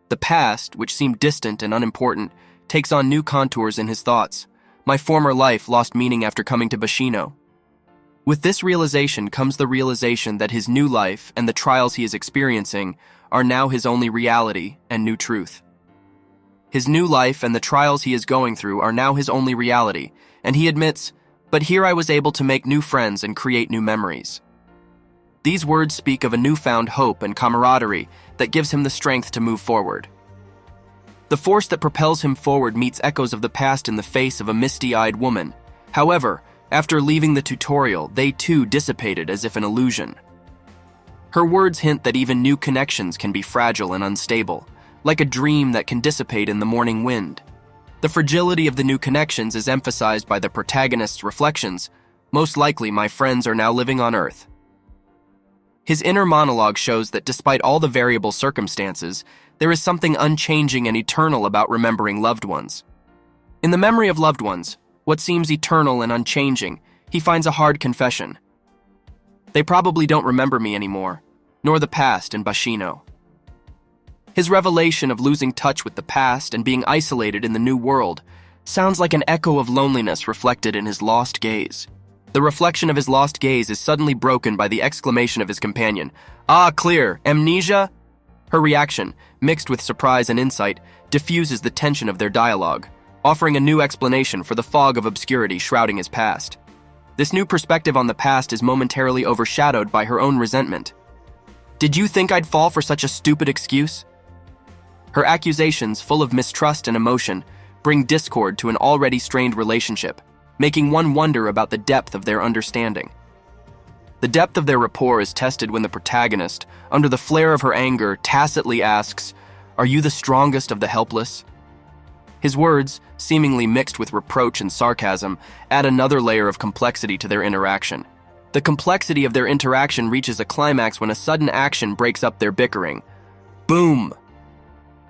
The past, which seemed distant and unimportant, takes on new contours in his thoughts. My former life lost meaning after coming to Bashino. With this realization comes the realization that his new life and the trials he is experiencing are now his only reality and new truth. His new life and the trials he is going through are now his only reality, and he admits, "But here I was able to make new friends and create new memories." These words speak of a newfound hope and camaraderie that gives him the strength to move forward. The force that propels him forward meets echoes of the past in the face of a misty-eyed woman. However, after leaving the tutorial, they too dissipated as if an illusion. Her words hint that even new connections can be fragile and unstable, like a dream that can dissipate in the morning wind. The fragility of the new connections is emphasized by the protagonist's reflections. Most likely, my friends are now living on Earth. His inner monologue shows that despite all the variable circumstances, there is something unchanging and eternal about remembering loved ones. In the memory of loved ones, what seems eternal and unchanging, he finds a hard confession. They probably don't remember me anymore, nor the past in Bashino. His revelation of losing touch with the past and being isolated in the new world sounds like an echo of loneliness reflected in his lost gaze. The reflection of his lost gaze is suddenly broken by the exclamation of his companion, "Ah, clear, amnesia?" Her reaction, mixed with surprise and insight, diffuses the tension of their dialogue, offering a new explanation for the fog of obscurity shrouding his past. This new perspective on the past is momentarily overshadowed by her own resentment. "Did you think I'd fall for such a stupid excuse?" Her accusations, full of mistrust and emotion, bring discord to an already strained relationship, making one wonder about the depth of their understanding. The depth of their rapport is tested when the protagonist, under the flare of her anger, tacitly asks, "Are you the strongest of the helpless?" His words, seemingly mixed with reproach and sarcasm, add another layer of complexity to their interaction. The complexity of their interaction reaches a climax when a sudden action breaks up their bickering. Boom!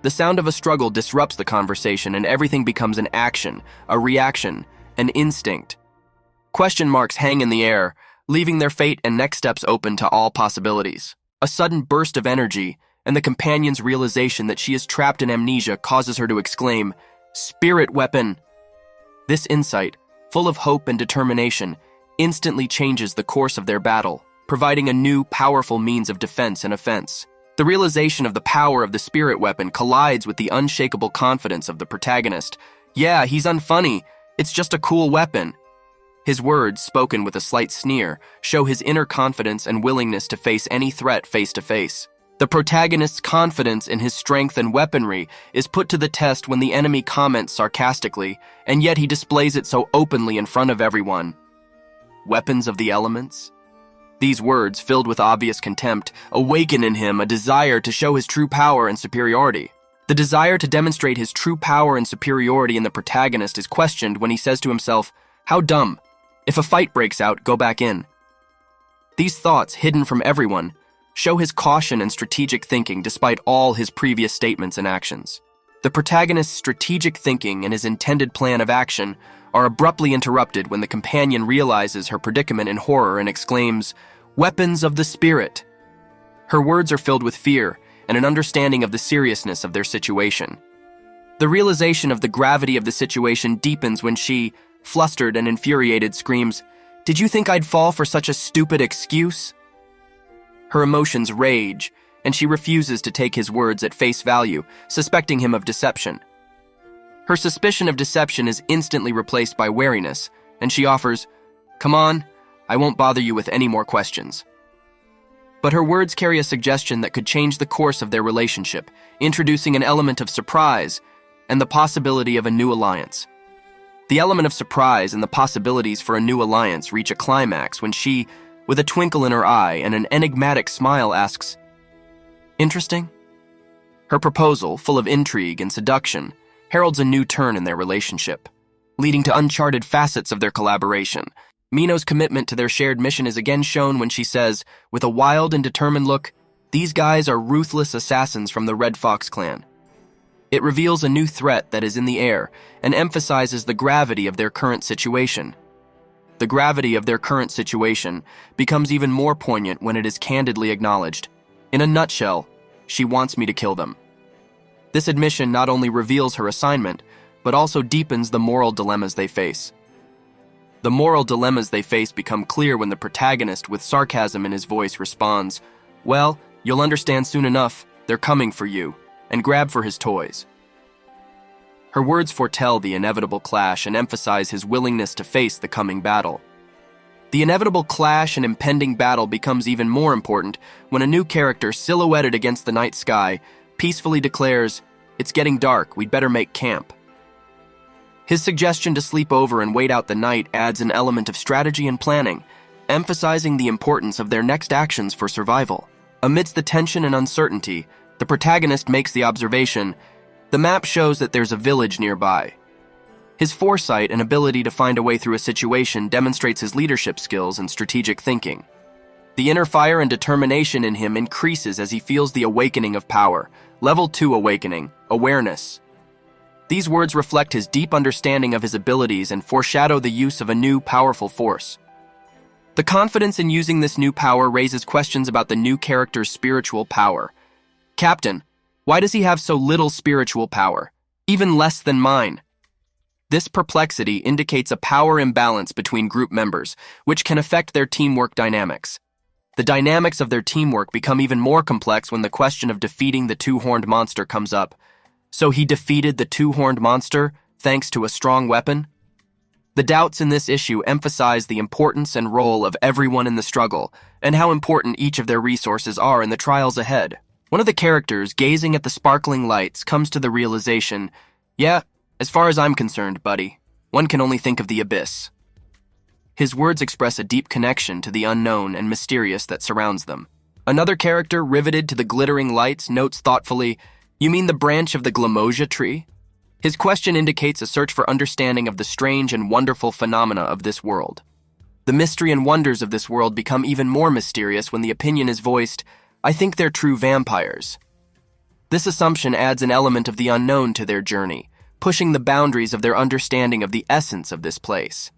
The sound of a struggle disrupts the conversation and everything becomes an action, a reaction, an instinct. Question marks hang in the air, leaving their fate and next steps open to all possibilities. A sudden burst of energy, and the companion's realization that she is trapped in amnesia causes her to exclaim, "Spirit weapon!" This insight, full of hope and determination, instantly changes the course of their battle, providing a new, powerful means of defense and offense. The realization of the power of the spirit weapon collides with the unshakable confidence of the protagonist. "Yeah, he's unfunny. It's just a cool weapon." His words, spoken with a slight sneer, show his inner confidence and willingness to face any threat face to face. The protagonist's confidence in his strength and weaponry is put to the test when the enemy comments sarcastically, and yet he displays it so openly in front of everyone. "Weapons of the elements?" These words, filled with obvious contempt, awaken in him a desire to show his true power and superiority. The desire to demonstrate his true power and superiority in the protagonist is questioned when he says to himself, "How dumb. If a fight breaks out, go back in." These thoughts, hidden from everyone, show his caution and strategic thinking despite all his previous statements and actions. The protagonist's strategic thinking and his intended plan of action are abruptly interrupted when the companion realizes her predicament in horror and exclaims, "Weapons of the spirit!" Her words are filled with fear and an understanding of the seriousness of their situation. The realization of the gravity of the situation deepens when she, flustered and infuriated, screams, "Did you think I'd fall for such a stupid excuse?" Her emotions rage, and she refuses to take his words at face value, suspecting him of deception. Her suspicion of deception is instantly replaced by wariness, and she offers, "Come on, I won't bother you with any more questions." But her words carry a suggestion that could change the course of their relationship, introducing an element of surprise and the possibility of a new alliance. The element of surprise and the possibilities for a new alliance reach a climax when she, with a twinkle in her eye and an enigmatic smile, asks, "Interesting?" Her proposal, full of intrigue and seduction, heralds a new turn in their relationship, leading to uncharted facets of their collaboration. Mino's commitment to their shared mission is again shown when she says, with a wild and determined look, "These guys are ruthless assassins from the Red Fox clan." It reveals a new threat that is in the air and emphasizes the gravity of their current situation. The gravity of their current situation becomes even more poignant when it is candidly acknowledged. "In a nutshell, she wants me to kill them." This admission not only reveals her assignment, but also deepens the moral dilemmas they face. The moral dilemmas they face become clear when the protagonist, with sarcasm in his voice, responds, "Well, you'll understand soon enough, they're coming for you," and grab for his toys. Her words foretell the inevitable clash and emphasize his willingness to face the coming battle. The inevitable clash and impending battle becomes even more important when a new character, silhouetted against the night sky, peacefully declares, "It's getting dark, we'd better make camp." His suggestion to sleep over and wait out the night adds an element of strategy and planning, emphasizing the importance of their next actions for survival. Amidst the tension and uncertainty, the protagonist makes the observation, "The map shows that there's a village nearby." His foresight and ability to find a way through a situation demonstrates his leadership skills and strategic thinking. The inner fire and determination in him increases as he feels the awakening of power. Level 2 awakening, awareness. These words reflect his deep understanding of his abilities and foreshadow the use of a new, powerful force. The confidence in using this new power raises questions about the new character's spiritual power. "Captain, why does he have so little spiritual power? Even less than mine?" This perplexity indicates a power imbalance between group members, which can affect their teamwork dynamics. The dynamics of their teamwork become even more complex when the question of defeating the two-horned monster comes up. So he defeated the two-horned monster thanks to a strong weapon? The doubts in this issue emphasize the importance and role of everyone in the struggle, and how important each of their resources are in the trials ahead. One of the characters, gazing at the sparkling lights, comes to the realization, "Yeah, as far as I'm concerned, buddy, one can only think of the abyss." His words express a deep connection to the unknown and mysterious that surrounds them. Another character, riveted to the glittering lights, notes thoughtfully, "You mean the branch of the glamosia tree?" His question indicates a search for understanding of the strange and wonderful phenomena of this world. The mystery and wonders of this world become even more mysterious when the opinion is voiced, "I think they're true vampires." This assumption adds an element of the unknown to their journey, pushing the boundaries of their understanding of the essence of this place.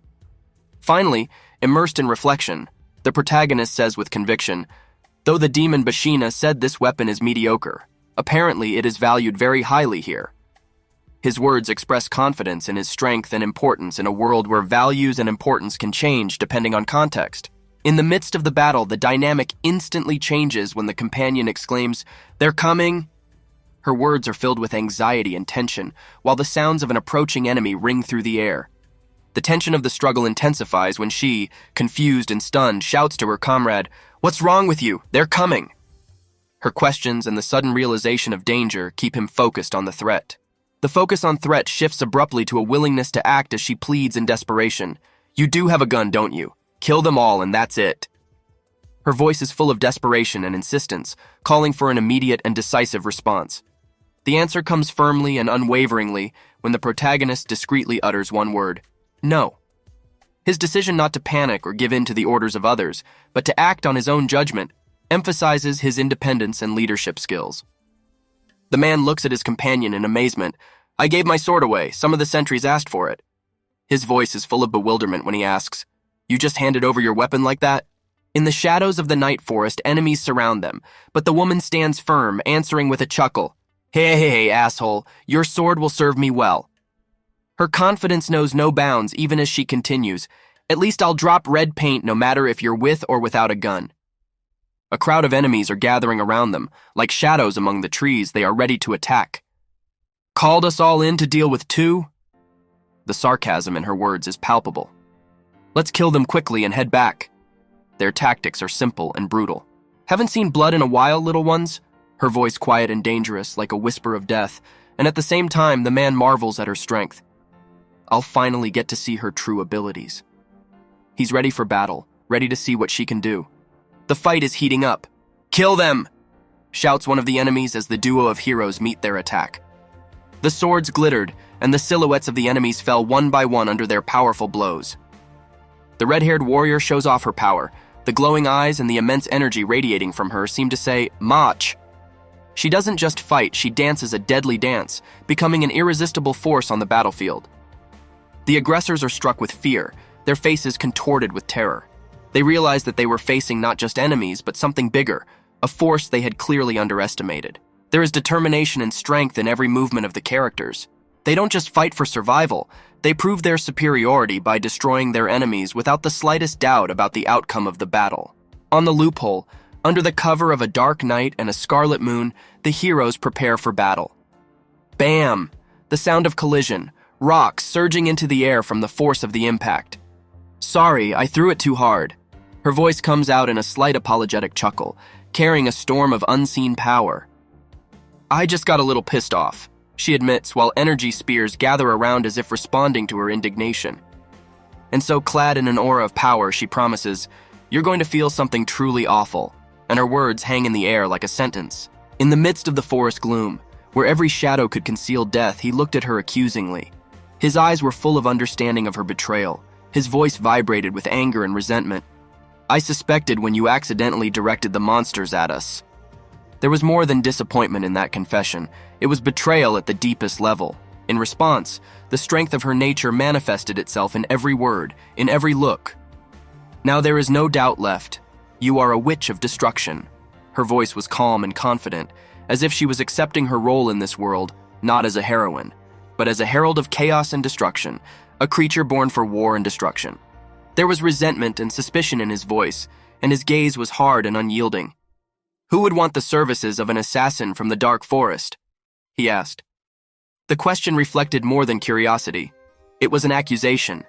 Finally, immersed in reflection, the protagonist says with conviction, "Though the demon Bashina said this weapon is mediocre, apparently it is valued very highly here." His words express confidence in his strength and importance in a world where values and importance can change depending on context. In the midst of the battle, the dynamic instantly changes when the companion exclaims, "They're coming!" Her words are filled with anxiety and tension, while the sounds of an approaching enemy ring through the air. The tension of the struggle intensifies when she, confused and stunned, shouts to her comrade, "What's wrong with you? They're coming!" Her questions and the sudden realization of danger keep him focused on the threat. The focus on threat shifts abruptly to a willingness to act as she pleads in desperation. "You do have a gun, don't you? Kill them all and that's it." Her voice is full of desperation and insistence, calling for an immediate and decisive response. The answer comes firmly and unwaveringly when the protagonist discreetly utters one word, "No." His decision not to panic or give in to the orders of others, but to act on his own judgment, emphasizes his independence and leadership skills. The man looks at his companion in amazement. "I gave my sword away. Some of the sentries asked for it." His voice is full of bewilderment when he asks, "You just handed over your weapon like that?" In the shadows of the night forest, enemies surround them, but the woman stands firm, answering with a chuckle, Hey, asshole, your sword will serve me well." Her confidence knows no bounds even as she continues, "At least I'll drop red paint no matter if you're with or without a gun." A crowd of enemies are gathering around them. Like shadows among the trees, they are ready to attack. "Called us all in to deal with two?" The sarcasm in her words is palpable. "Let's kill them quickly and head back." Their tactics are simple and brutal. "Haven't seen blood in a while, little ones?" Her voice quiet and dangerous, like a whisper of death, and at the same time, the man marvels at her strength. I'll finally get to see her true abilities. He's ready for battle, ready to see what she can do. The fight is heating up. "Kill them!" shouts one of the enemies as the duo of heroes meet their attack. The swords glittered, and the silhouettes of the enemies fell one by one under their powerful blows. The red-haired warrior shows off her power. The glowing eyes and the immense energy radiating from her seem to say, "Mach!" She doesn't just fight, she dances a deadly dance, becoming an irresistible force on the battlefield. The aggressors are struck with fear, their faces contorted with terror. They realize that they were facing not just enemies, but something bigger, a force they had clearly underestimated. There is determination and strength in every movement of the characters. They don't just fight for survival, they prove their superiority by destroying their enemies without the slightest doubt about the outcome of the battle. On the loophole, under the cover of a dark night and a scarlet moon, the heroes prepare for battle. Bam! The sound of collision, rocks surging into the air from the force of the impact. Sorry, I threw it too hard. Her voice comes out in a slight apologetic chuckle, carrying a storm of unseen power. I just got a little pissed off, she admits while energy spears gather around as if responding to her indignation. And so, clad in an aura of power, she promises, "You're going to feel something truly awful," and her words hang in the air like a sentence. In the midst of the forest gloom, where every shadow could conceal death, he looked at her accusingly. His eyes were full of understanding of her betrayal. His voice vibrated with anger and resentment. "I suspected when you accidentally directed the monsters at us." There was more than disappointment in that confession. It was betrayal at the deepest level. In response, the strength of her nature manifested itself in every word, in every look. "Now there is no doubt left. You are a witch of destruction." Her voice was calm and confident, as if she was accepting her role in this world, not as a heroine, but as a herald of chaos and destruction, a creature born for war and destruction. There was resentment and suspicion in his voice, and his gaze was hard and unyielding. "Who would want the services of an assassin from the dark forest?" he asked. The question reflected more than curiosity. It was an accusation,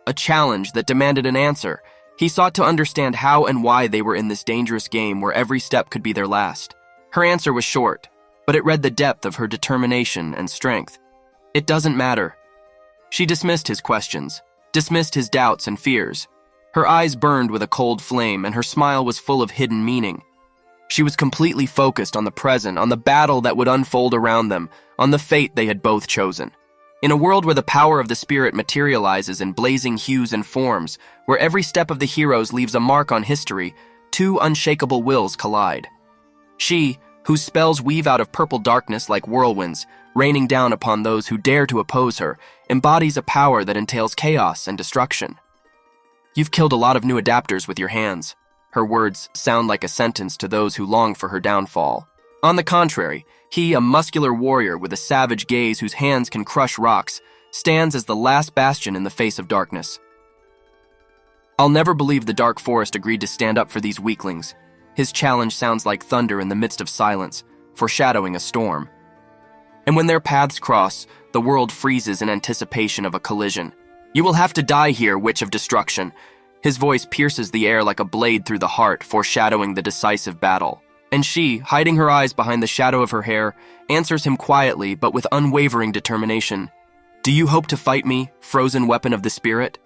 a challenge that demanded an answer. He sought to understand how and why they were in this dangerous game where every step could be their last. Her answer was short, but it read the depth of her determination and strength. "It doesn't matter." She dismissed his questions, dismissed his doubts and fears. Her eyes burned with a cold flame, and her smile was full of hidden meaning. She was completely focused on the present, on the battle that would unfold around them, on the fate they had both chosen. In a world where the power of the spirit materializes in blazing hues and forms, where every step of the heroes leaves a mark on history, two unshakable wills collide. She, whose spells weave out of purple darkness like whirlwinds, raining down upon those who dare to oppose her, embodies a power that entails chaos and destruction. "You've killed a lot of new adapters with your hands." Her words sound like a sentence to those who long for her downfall. On the contrary, he, a muscular warrior with a savage gaze whose hands can crush rocks, stands as the last bastion in the face of darkness. "I'll never believe the dark forest agreed to stand up for these weaklings." His challenge sounds like thunder in the midst of silence, foreshadowing a storm. And when their paths cross, the world freezes in anticipation of a collision. "You will have to die here, witch of destruction." His voice pierces the air like a blade through the heart, foreshadowing the decisive battle. And she, hiding her eyes behind the shadow of her hair, answers him quietly but with unwavering determination. "Do you hope to fight me, frozen weapon of the spirit?"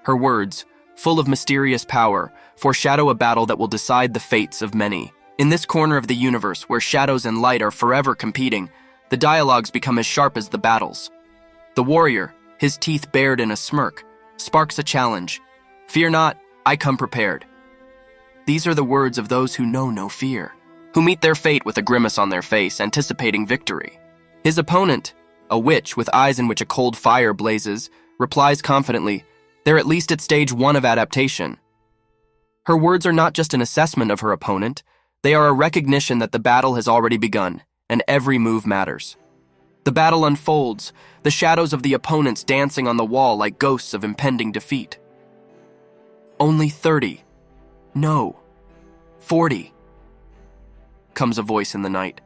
Her words, full of mysterious power, foreshadow a battle that will decide the fates of many. In this corner of the universe, where shadows and light are forever competing, the dialogues become as sharp as the battles. The warrior, his teeth bared in a smirk, sparks a challenge. "Fear not, I come prepared." These are the words of those who know no fear, who meet their fate with a grimace on their face, anticipating victory. His opponent, a witch with eyes in which a cold fire blazes, replies confidently, "They're at least at stage 1 of adaptation." Her words are not just an assessment of her opponent, they are a recognition that the battle has already begun, and every move matters. The battle unfolds, the shadows of the opponents dancing on the wall like ghosts of impending defeat. "Only 30. No. 40. Comes a voice in the night.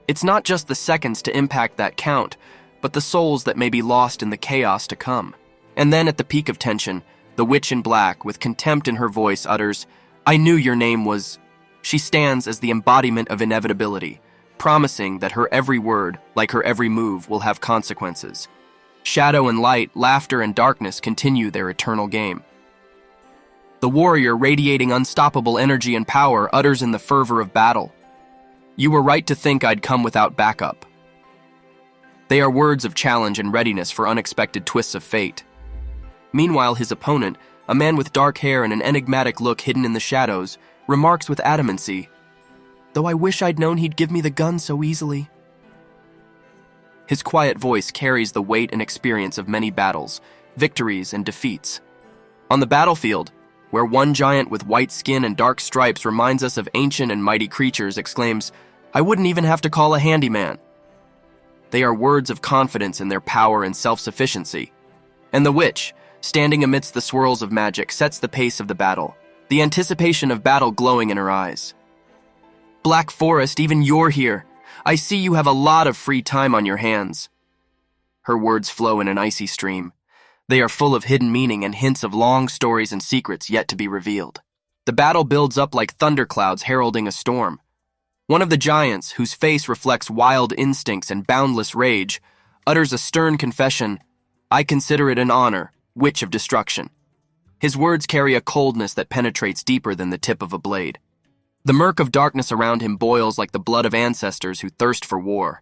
It's not just the seconds to impact that count, but the souls that may be lost in the chaos to come. And then at the peak of tension, the witch in black, with contempt in her voice, utters, "I knew your name was..." She stands as the embodiment of inevitability, promising that her every word, like her every move, will have consequences. Shadow and light, laughter and darkness continue their eternal game. The warrior, radiating unstoppable energy and power, utters in the fervor of battle, "You were right to think I'd come without backup." They are words of challenge and readiness for unexpected twists of fate. Meanwhile, his opponent, a man with dark hair and an enigmatic look hidden in the shadows, remarks with adamancy, "Though I wish I'd known he'd give me the gun so easily." His quiet voice carries the weight and experience of many battles, victories and defeats. On the battlefield, where one giant with white skin and dark stripes reminds us of ancient and mighty creatures, exclaims, I wouldn't even have to call a handyman. They are words of confidence in their power and self-sufficiency. And the witch, standing amidst the swirls of magic, sets the pace of the battle, the anticipation of battle glowing in her eyes. Black Forest, even you're here. I see you have a lot of free time on your hands. Her words flow in an icy stream. They are full of hidden meaning and hints of long stories and secrets yet to be revealed. The battle builds up like thunderclouds heralding a storm. One of the giants, whose face reflects wild instincts and boundless rage, utters a stern confession, "I consider it an honor, witch of destruction." His words carry a coldness that penetrates deeper than the tip of a blade. The murk of darkness around him boils like the blood of ancestors who thirst for war.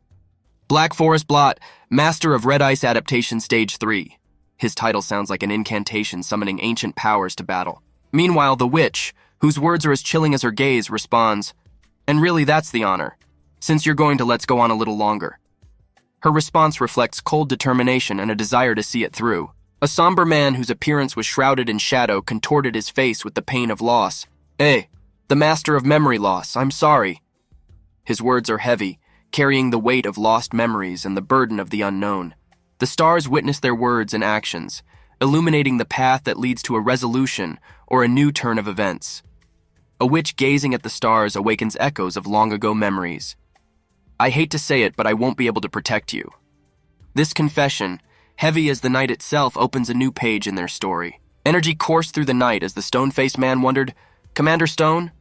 Black Forest Blot, Master of Red Ice Adaptation Stage 3. His title sounds like an incantation summoning ancient powers to battle. Meanwhile, the witch, whose words are as chilling as her gaze, responds, "And really that's the honor, since you're going to let's go on a little longer." Her response reflects cold determination and a desire to see it through. A somber man whose appearance was shrouded in shadow contorted his face with the pain of loss. "Hey, the master of memory loss, I'm sorry." His words are heavy, carrying the weight of lost memories and the burden of the unknown. The stars witness their words and actions, illuminating the path that leads to a resolution or a new turn of events. A witch gazing at the stars awakens echoes of long-ago memories. "I hate to say it, but I won't be able to protect you." This confession, heavy as the night itself, opens a new page in their story. Energy coursed through the night as the stone-faced man wondered, "Commander Stone?"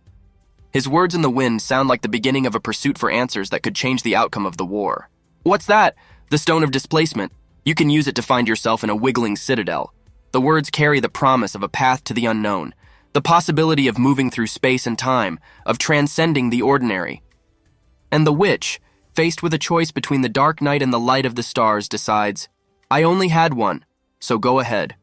His words in the wind sound like the beginning of a pursuit for answers that could change the outcome of the war. "What's that?" "The Stone of Displacement. You can use it to find yourself in a wiggling citadel." The words carry the promise of a path to the unknown, the possibility of moving through space and time, of transcending the ordinary. And the witch, faced with a choice between the dark night and the light of the stars, decides, "I only had one, so go ahead."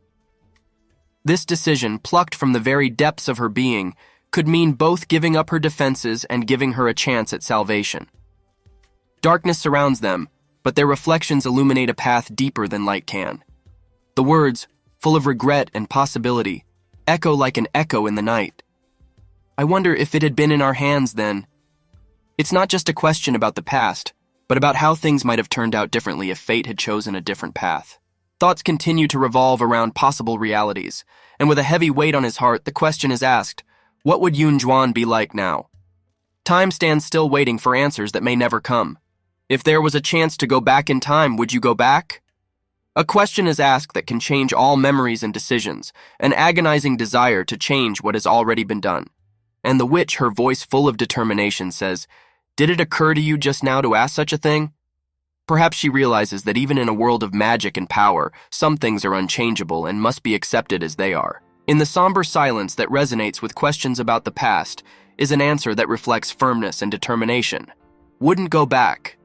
This decision, plucked from the very depths of her being, could mean both giving up her defenses and giving her a chance at salvation. Darkness surrounds them, but their reflections illuminate a path deeper than light can. The words, full of regret and possibility, echo like an echo in the night. I wonder if it had been in our hands then. It's not just a question about the past, but about how things might have turned out differently if fate had chosen a different path. Thoughts continue to revolve around possible realities, and with a heavy weight on his heart, the question is asked, what would Yoon Juan be like now? Time stands still waiting for answers that may never come. If there was a chance to go back in time, would you go back? A question is asked that can change all memories and decisions, an agonizing desire to change what has already been done. And the witch, her voice full of determination, says, "Did it occur to you just now to ask such a thing?" Perhaps she realizes that even in a world of magic and power, some things are unchangeable and must be accepted as they are. In the somber silence that resonates with questions about the past is an answer that reflects firmness and determination. Wouldn't go back.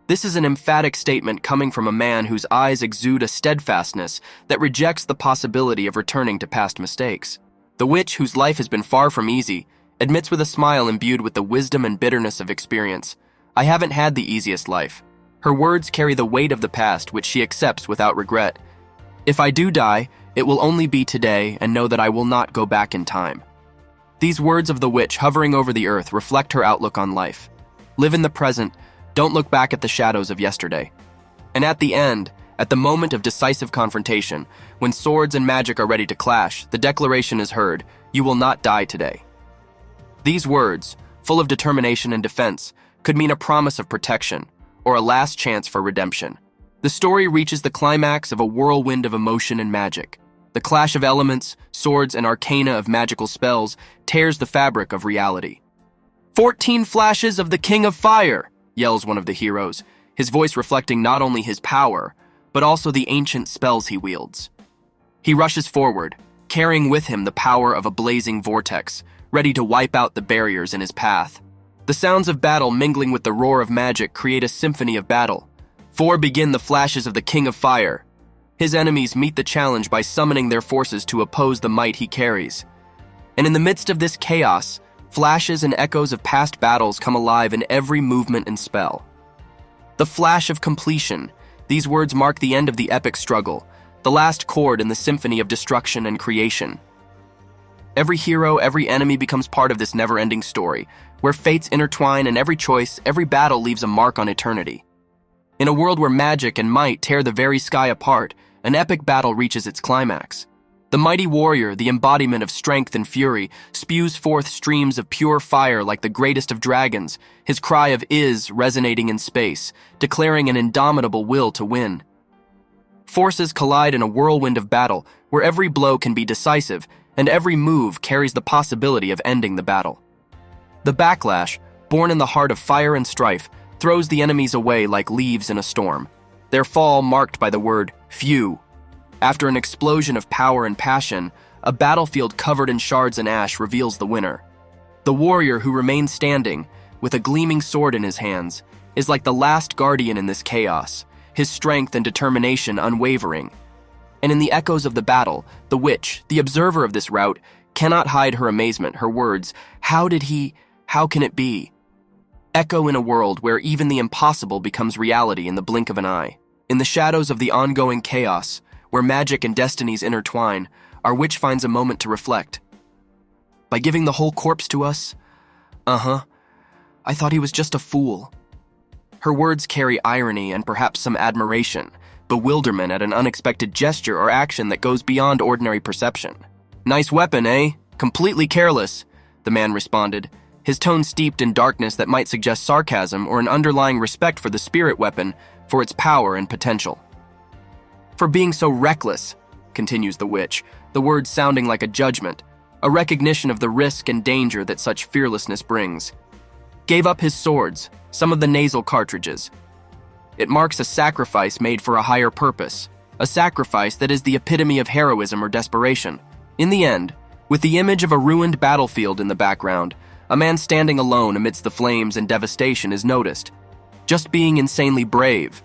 This is an emphatic statement coming from a man whose eyes exude a steadfastness that rejects the possibility of returning to past mistakes. The witch, whose life has been far from easy, admits with a smile imbued with the wisdom and bitterness of experience, "I haven't had the easiest life." Her words carry the weight of the past, which she accepts without regret. "If I do die, it will only be today, and know that I will not go back in time." These words of the witch hovering over the earth reflect her outlook on life. Live in the present, don't look back at the shadows of yesterday. And at the end, at the moment of decisive confrontation, when swords and magic are ready to clash, the declaration is heard, "You will not die today." These words, full of determination and defense, could mean a promise of protection, or a last chance for redemption. The story reaches the climax of a whirlwind of emotion and magic. The clash of elements, swords, and arcana of magical spells tears the fabric of reality. 14 flashes of the King of Fire!" yells one of the heroes, his voice reflecting not only his power, but also the ancient spells he wields. He rushes forward, carrying with him the power of a blazing vortex, ready to wipe out the barriers in his path. The sounds of battle mingling with the roar of magic create a symphony of battle. 4 begin the flashes of the King of Fire. His enemies meet the challenge by summoning their forces to oppose the might he carries. And in the midst of this chaos, flashes and echoes of past battles come alive in every movement and spell. The flash of completion, these words mark the end of the epic struggle, the last chord in the symphony of destruction and creation. Every hero, every enemy becomes part of this never-ending story, where fates intertwine and every choice, every battle leaves a mark on eternity. In a world where magic and might tear the very sky apart, an epic battle reaches its climax. The mighty warrior, the embodiment of strength and fury, spews forth streams of pure fire like the greatest of dragons, his cry of "is" resonating in space, declaring an indomitable will to win. Forces collide in a whirlwind of battle, where every blow can be decisive, and every move carries the possibility of ending the battle. The backlash, born in the heart of fire and strife, throws the enemies away like leaves in a storm, their fall marked by the word "few." After an explosion of power and passion, a battlefield covered in shards and ash reveals the winner. The warrior who remains standing, with a gleaming sword in his hands, is like the last guardian in this chaos, his strength and determination unwavering. And in the echoes of the battle, the witch, the observer of this rout, cannot hide her amazement, her words, "How did he? How can it be?" echo in a world where even the impossible becomes reality in the blink of an eye. In the shadows of the ongoing chaos, where magic and destinies intertwine, our witch finds a moment to reflect. By giving the whole corpse to us? I thought he was just a fool. Her words carry irony and perhaps some admiration, bewilderment at an unexpected gesture or action that goes beyond ordinary perception. "Nice weapon, eh? Completely careless," the man responded, his tone steeped in darkness that might suggest sarcasm or an underlying respect for the spirit weapon, for its power and potential. "For being so reckless," continues the witch, the words sounding like a judgment, a recognition of the risk and danger that such fearlessness brings. "Gave up his swords, some of the nasal cartridges. It marks a sacrifice made for a higher purpose, a sacrifice that is the epitome of heroism or desperation. In the end, with the image of a ruined battlefield in the background, a man standing alone amidst the flames and devastation is noticed, just being insanely brave.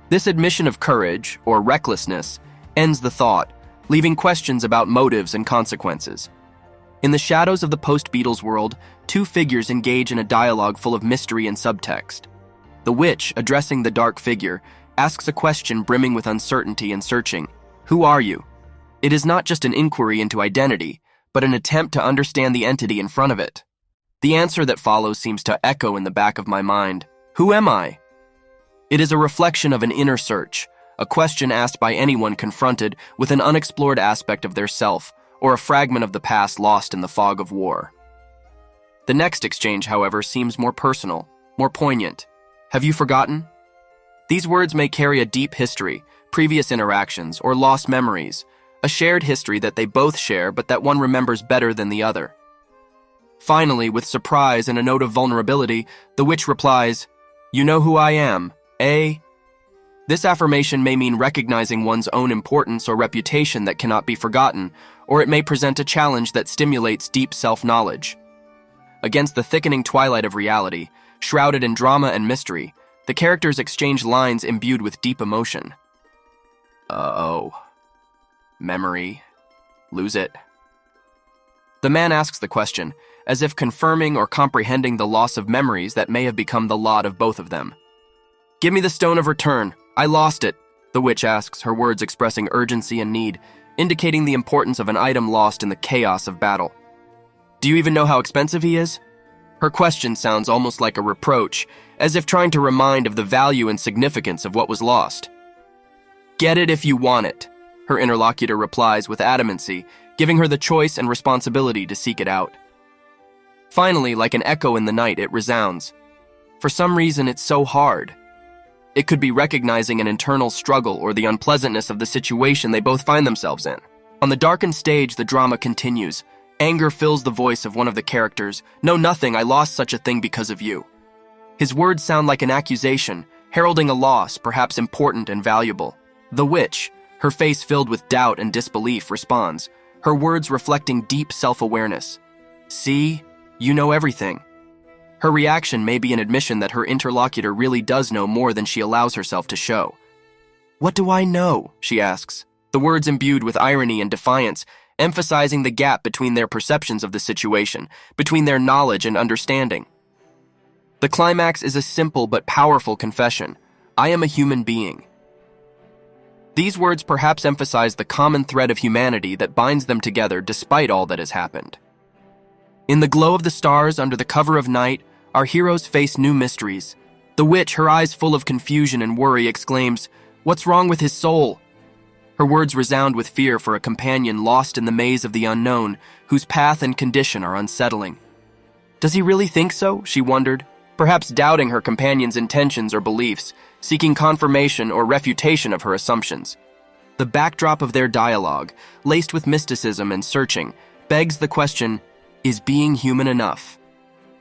This admission of courage, or recklessness, ends the thought, leaving questions about motives and consequences. In the shadows of the post-Beatles world, two figures engage in a dialogue full of mystery and subtext. The witch, addressing the dark figure, asks a question brimming with uncertainty and searching. "Who are you?" It is not just an inquiry into identity, but an attempt to understand the entity in front of it. The answer that follows seems to echo in the back of my mind. Who am I? It is a reflection of an inner search, a question asked by anyone confronted with an unexplored aspect of their self, or a fragment of the past lost in the fog of war. The next exchange, however, seems more personal, more poignant. "Have you forgotten?" These words may carry a deep history, previous interactions, or lost memories, a shared history that they both share but that one remembers better than the other. Finally, with surprise and a note of vulnerability, the witch replies, "You know who I am, eh?" This affirmation may mean recognizing one's own importance or reputation that cannot be forgotten, or it may present a challenge that stimulates deep self-knowledge. Against the thickening twilight of reality, shrouded in drama and mystery, the characters exchange lines imbued with deep emotion. Memory. Lose it. The man asks the question, as if confirming or comprehending the loss of memories that may have become the lot of both of them. "Give me the stone of return. I lost it," the witch asks, her words expressing urgency and need, indicating the importance of an item lost in the chaos of battle. "Do you even know how expensive he is?" Her question sounds almost like a reproach, as if trying to remind of the value and significance of what was lost. "Get it if you want it," her interlocutor replies with adamancy, giving her the choice and responsibility to seek it out. Finally, like an echo in the night, it resounds. For some reason, it's so hard. It could be recognizing an internal struggle or the unpleasantness of the situation they both find themselves in. On the darkened stage, the drama continues. Anger fills the voice of one of the characters. "No, nothing. I lost such a thing because of you." His words sound like an accusation, heralding a loss, perhaps important and valuable. The witch, her face filled with doubt and disbelief, responds, her words reflecting deep self-awareness. "See, you know everything." Her reaction may be an admission that her interlocutor really does know more than she allows herself to show. "What do I know?" she asks, the words imbued with irony and defiance, emphasizing the gap between their perceptions of the situation, between their knowledge and understanding. The climax is a simple but powerful confession. I am a human being. These words perhaps emphasize the common thread of humanity that binds them together despite all that has happened. In the glow of the stars under the cover of night, our heroes face new mysteries. The witch, her eyes full of confusion and worry, exclaims, "What's wrong with his soul?" Her words resound with fear for a companion lost in the maze of the unknown, whose path and condition are unsettling. Does he really think so? She wondered, perhaps doubting her companion's intentions or beliefs, seeking confirmation or refutation of her assumptions. The backdrop of their dialogue, laced with mysticism and searching, begs the question, is being human enough?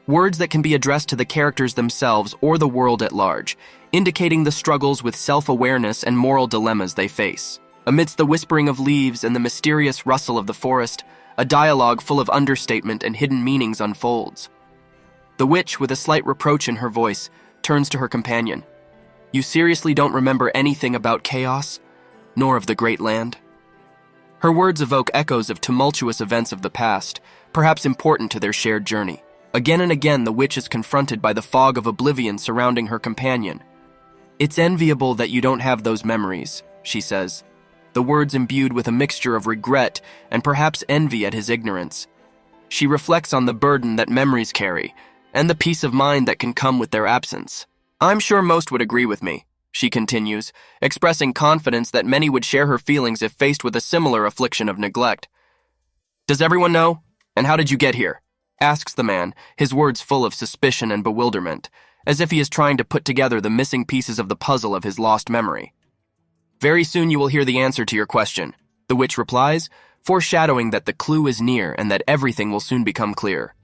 Words that can be addressed to the characters themselves or the world at large, indicating the struggles with self-awareness and moral dilemmas they face. Amidst the whispering of leaves and the mysterious rustle of the forest, a dialogue full of understatement and hidden meanings unfolds. The witch, with a slight reproach in her voice, turns to her companion. "You seriously don't remember anything about chaos, nor of the great land?" Her words evoke echoes of tumultuous events of the past, perhaps important to their shared journey. Again and again, the witch is confronted by the fog of oblivion surrounding her companion. "It's enviable that you don't have those memories," she says, the words imbued with a mixture of regret and perhaps envy at his ignorance. She reflects on the burden that memories carry, and the peace of mind that can come with their absence. "I'm sure most would agree with me," she continues, expressing confidence that many would share her feelings if faced with a similar affliction of neglect. "Does everyone know? And how did you get here?" asks the man, his words full of suspicion and bewilderment, as if he is trying to put together the missing pieces of the puzzle of his lost memory. "Very soon you will hear the answer to your question," the witch replies, foreshadowing that the clue is near and that everything will soon become clear.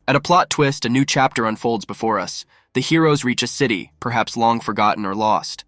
At a plot twist, a new chapter unfolds before us. The heroes reach a city, perhaps long forgotten or lost.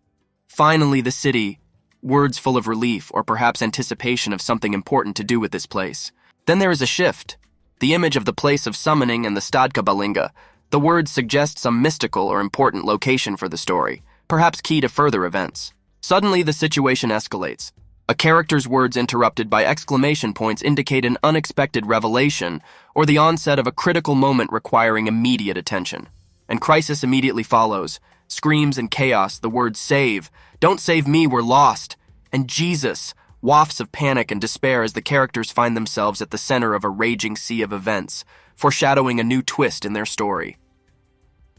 Finally, the city, words full of relief or perhaps anticipation of something important to do with this place. Then there is a shift. The image of the place of summoning and the Stadkabalinga. The words suggest some mystical or important location for the story, perhaps key to further events. Suddenly, the situation escalates. A character's words interrupted by exclamation points indicate an unexpected revelation or the onset of a critical moment requiring immediate attention. And crisis immediately follows. Screams and chaos, the words "save," "don't save me, we're lost," and "Jesus," wafts of panic and despair as the characters find themselves at the center of a raging sea of events, foreshadowing a new twist in their story.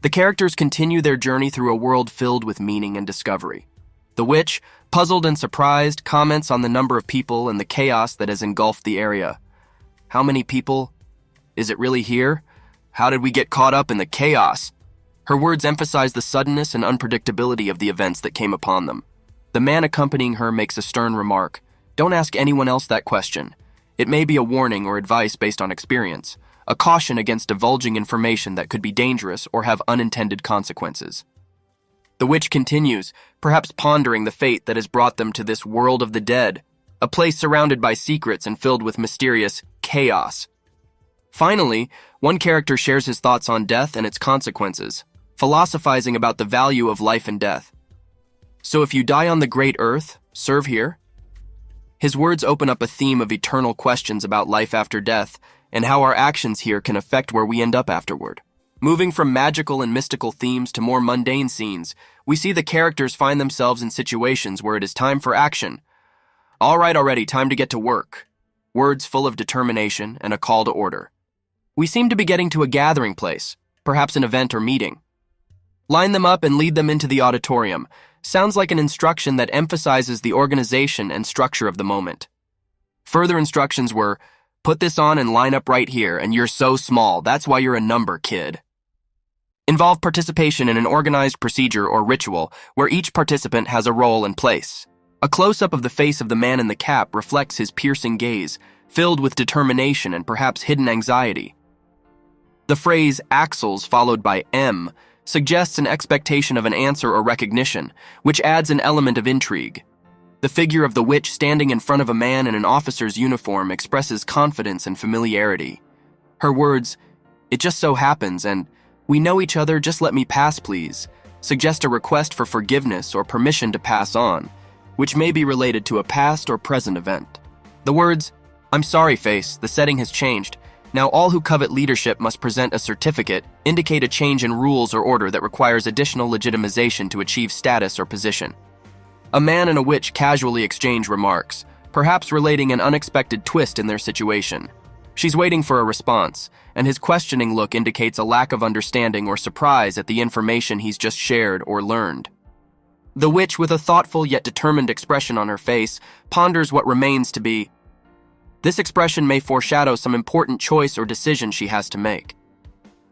The characters continue their journey through a world filled with meaning and discovery. The witch, puzzled and surprised, comments on the number of people and the chaos that has engulfed the area. "How many people? Is it really here? How did we get caught up in the chaos?" Her words emphasize the suddenness and unpredictability of the events that came upon them. The man accompanying her makes a stern remark. "Don't ask anyone else that question. It may be a warning or advice based on experience, a caution against divulging information that could be dangerous or have unintended consequences." The witch continues, perhaps pondering the fate that has brought them to this world of the dead, a place surrounded by secrets and filled with mysterious chaos. Finally, one character shares his thoughts on death and its consequences, philosophizing about the value of life and death. "So if you die on the great earth, serve here?" His words open up a theme of eternal questions about life after death and how our actions here can affect where we end up afterward. Moving from magical and mystical themes to more mundane scenes, we see the characters find themselves in situations where it is time for action. "All right already, time to get to work." Words full of determination and a call to order. We seem to be getting to a gathering place, perhaps an event or meeting. "Line them up and lead them into the auditorium." Sounds like an instruction that emphasizes the organization and structure of the moment. Further instructions were, "Put this on and line up right here, and you're so small, that's why you're a number, kid." Involve participation in an organized procedure or ritual where each participant has a role and place. A close-up of the face of the man in the cap reflects his piercing gaze, filled with determination and perhaps hidden anxiety. The phrase "axles" followed by "M" suggests an expectation of an answer or recognition, which adds an element of intrigue. The figure of the witch standing in front of a man in an officer's uniform expresses confidence and familiarity. Her words, "It just so happens," and "We know each other, just let me pass, please," suggest a request for forgiveness or permission to pass on, which may be related to a past or present event. The words, "I'm sorry, face, the setting has changed. Now all who covet leadership must present a certificate," indicate a change in rules or order that requires additional legitimization to achieve status or position. A man and a witch casually exchange remarks, perhaps relating an unexpected twist in their situation. She's waiting for a response, and his questioning look indicates a lack of understanding or surprise at the information he's just shared or learned. The witch, with a thoughtful yet determined expression on her face, ponders what remains to be. This expression may foreshadow some important choice or decision she has to make.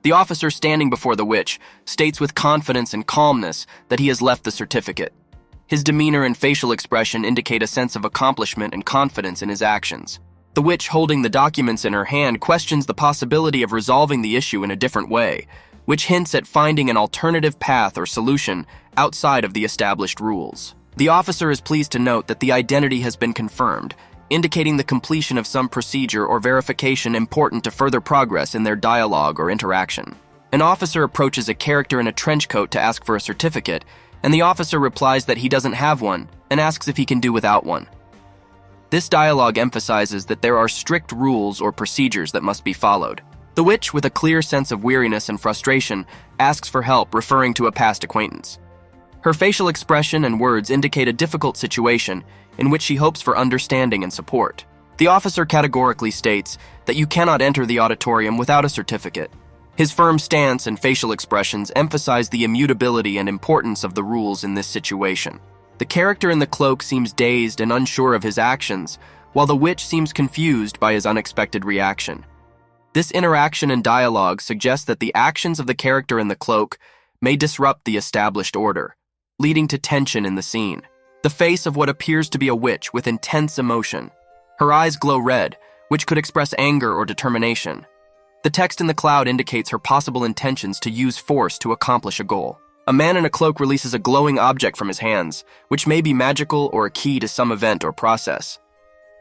The officer standing before the witch states with confidence and calmness that he has left the certificate. His demeanor and facial expression indicate a sense of accomplishment and confidence in his actions. The witch, holding the documents in her hand, questions the possibility of resolving the issue in a different way, which hints at finding an alternative path or solution outside of the established rules. The officer is pleased to note that the identity has been confirmed, indicating the completion of some procedure or verification important to further progress in their dialogue or interaction. An officer approaches a character in a trench coat to ask for a certificate, and the officer replies that he doesn't have one and asks if he can do without one. This dialogue emphasizes that there are strict rules or procedures that must be followed. The witch, with a clear sense of weariness and frustration, asks for help, referring to a past acquaintance. Her facial expression and words indicate a difficult situation in which she hopes for understanding and support. The officer categorically states that you cannot enter the auditorium without a certificate. His firm stance and facial expressions emphasize the immutability and importance of the rules in this situation. The character in the cloak seems dazed and unsure of his actions, while the witch seems confused by his unexpected reaction. This interaction and dialogue suggests that the actions of the character in the cloak may disrupt the established order, leading to tension in the scene. The face of what appears to be a witch with intense emotion. Her eyes glow red, which could express anger or determination. The text in the cloud indicates her possible intentions to use force to accomplish a goal. A man in a cloak releases a glowing object from his hands, which may be magical or a key to some event or process.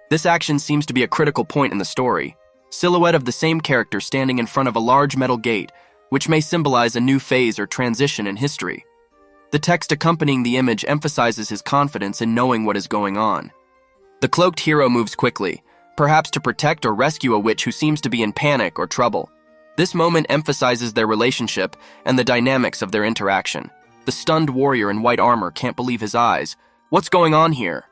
This action seems to be a critical point in the story. Silhouette of the same character standing in front of a large metal gate, which may symbolize a new phase or transition in history. The text accompanying the image emphasizes his confidence in knowing what is going on. The cloaked hero moves quickly, perhaps to protect or rescue a witch who seems to be in panic or trouble. This moment emphasizes their relationship and the dynamics of their interaction. The stunned warrior in white armor can't believe his eyes. What's going on here?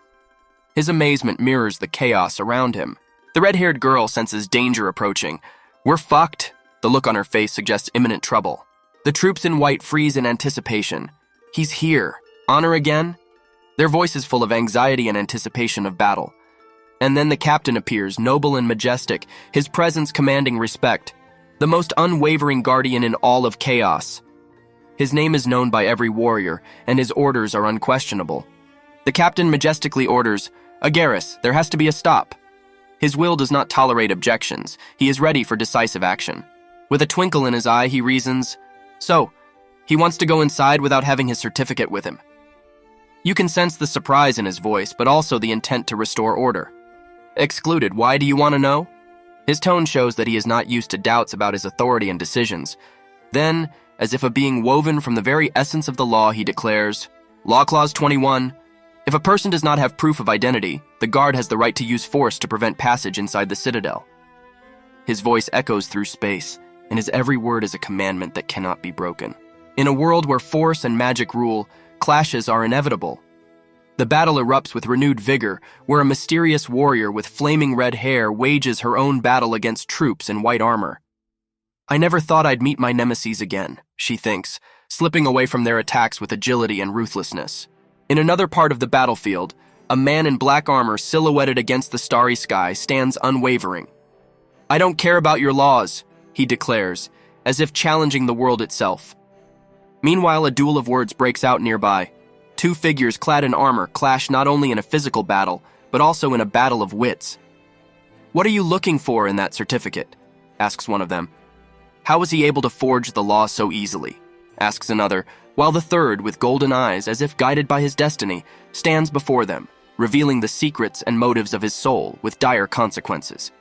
His amazement mirrors the chaos around him. The red-haired girl senses danger approaching. We're fucked. The look on her face suggests imminent trouble. The troops in white freeze in anticipation. He's here. Honor again? Their voice is full of anxiety and anticipation of battle. And then the captain appears, noble and majestic, his presence commanding respect. The most unwavering guardian in all of chaos. His name is known by every warrior, and his orders are unquestionable. The captain majestically orders, Agaris, there has to be a stop. His will does not tolerate objections. He is ready for decisive action. With a twinkle in his eye, he reasons, so, he wants to go inside without having his certificate with him. You can sense the surprise in his voice, but also the intent to restore order. Excluded, why do you want to know? His tone shows that he is not used to doubts about his authority and decisions. Then, as if a being woven from the very essence of the law, he declares, Law Clause 21, if a person does not have proof of identity, the guard has the right to use force to prevent passage inside the citadel. His voice echoes through space, and his every word is a commandment that cannot be broken. In a world where force and magic rule, clashes are inevitable. The battle erupts with renewed vigor, where a mysterious warrior with flaming red hair wages her own battle against troops in white armor. I never thought I'd meet my nemesis again, she thinks, slipping away from their attacks with agility and ruthlessness. In another part of the battlefield, a man in black armor silhouetted against the starry sky stands unwavering. I don't care about your laws, he declares, as if challenging the world itself. Meanwhile, a duel of words breaks out nearby. Two figures clad in armor clash not only in a physical battle, but also in a battle of wits. What are you looking for in that certificate? Asks one of them. How was he able to forge the law so easily? Asks another, while the third, with golden eyes, as if guided by his destiny, stands before them, revealing the secrets and motives of his soul with dire consequences.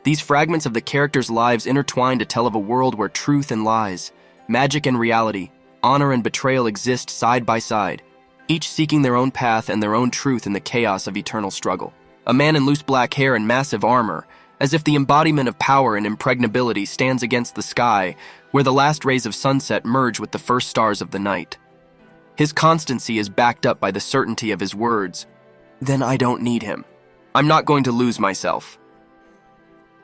These fragments of the characters' lives intertwine to tell of a world where truth and lies, magic and reality, honor and betrayal exist side by side, each seeking their own path and their own truth in the chaos of eternal struggle. A man in loose black hair and massive armor, as if the embodiment of power and impregnability, stands against the sky, where the last rays of sunset merge with the first stars of the night. His constancy is backed up by the certainty of his words. Then I don't need him. I'm not going to lose myself.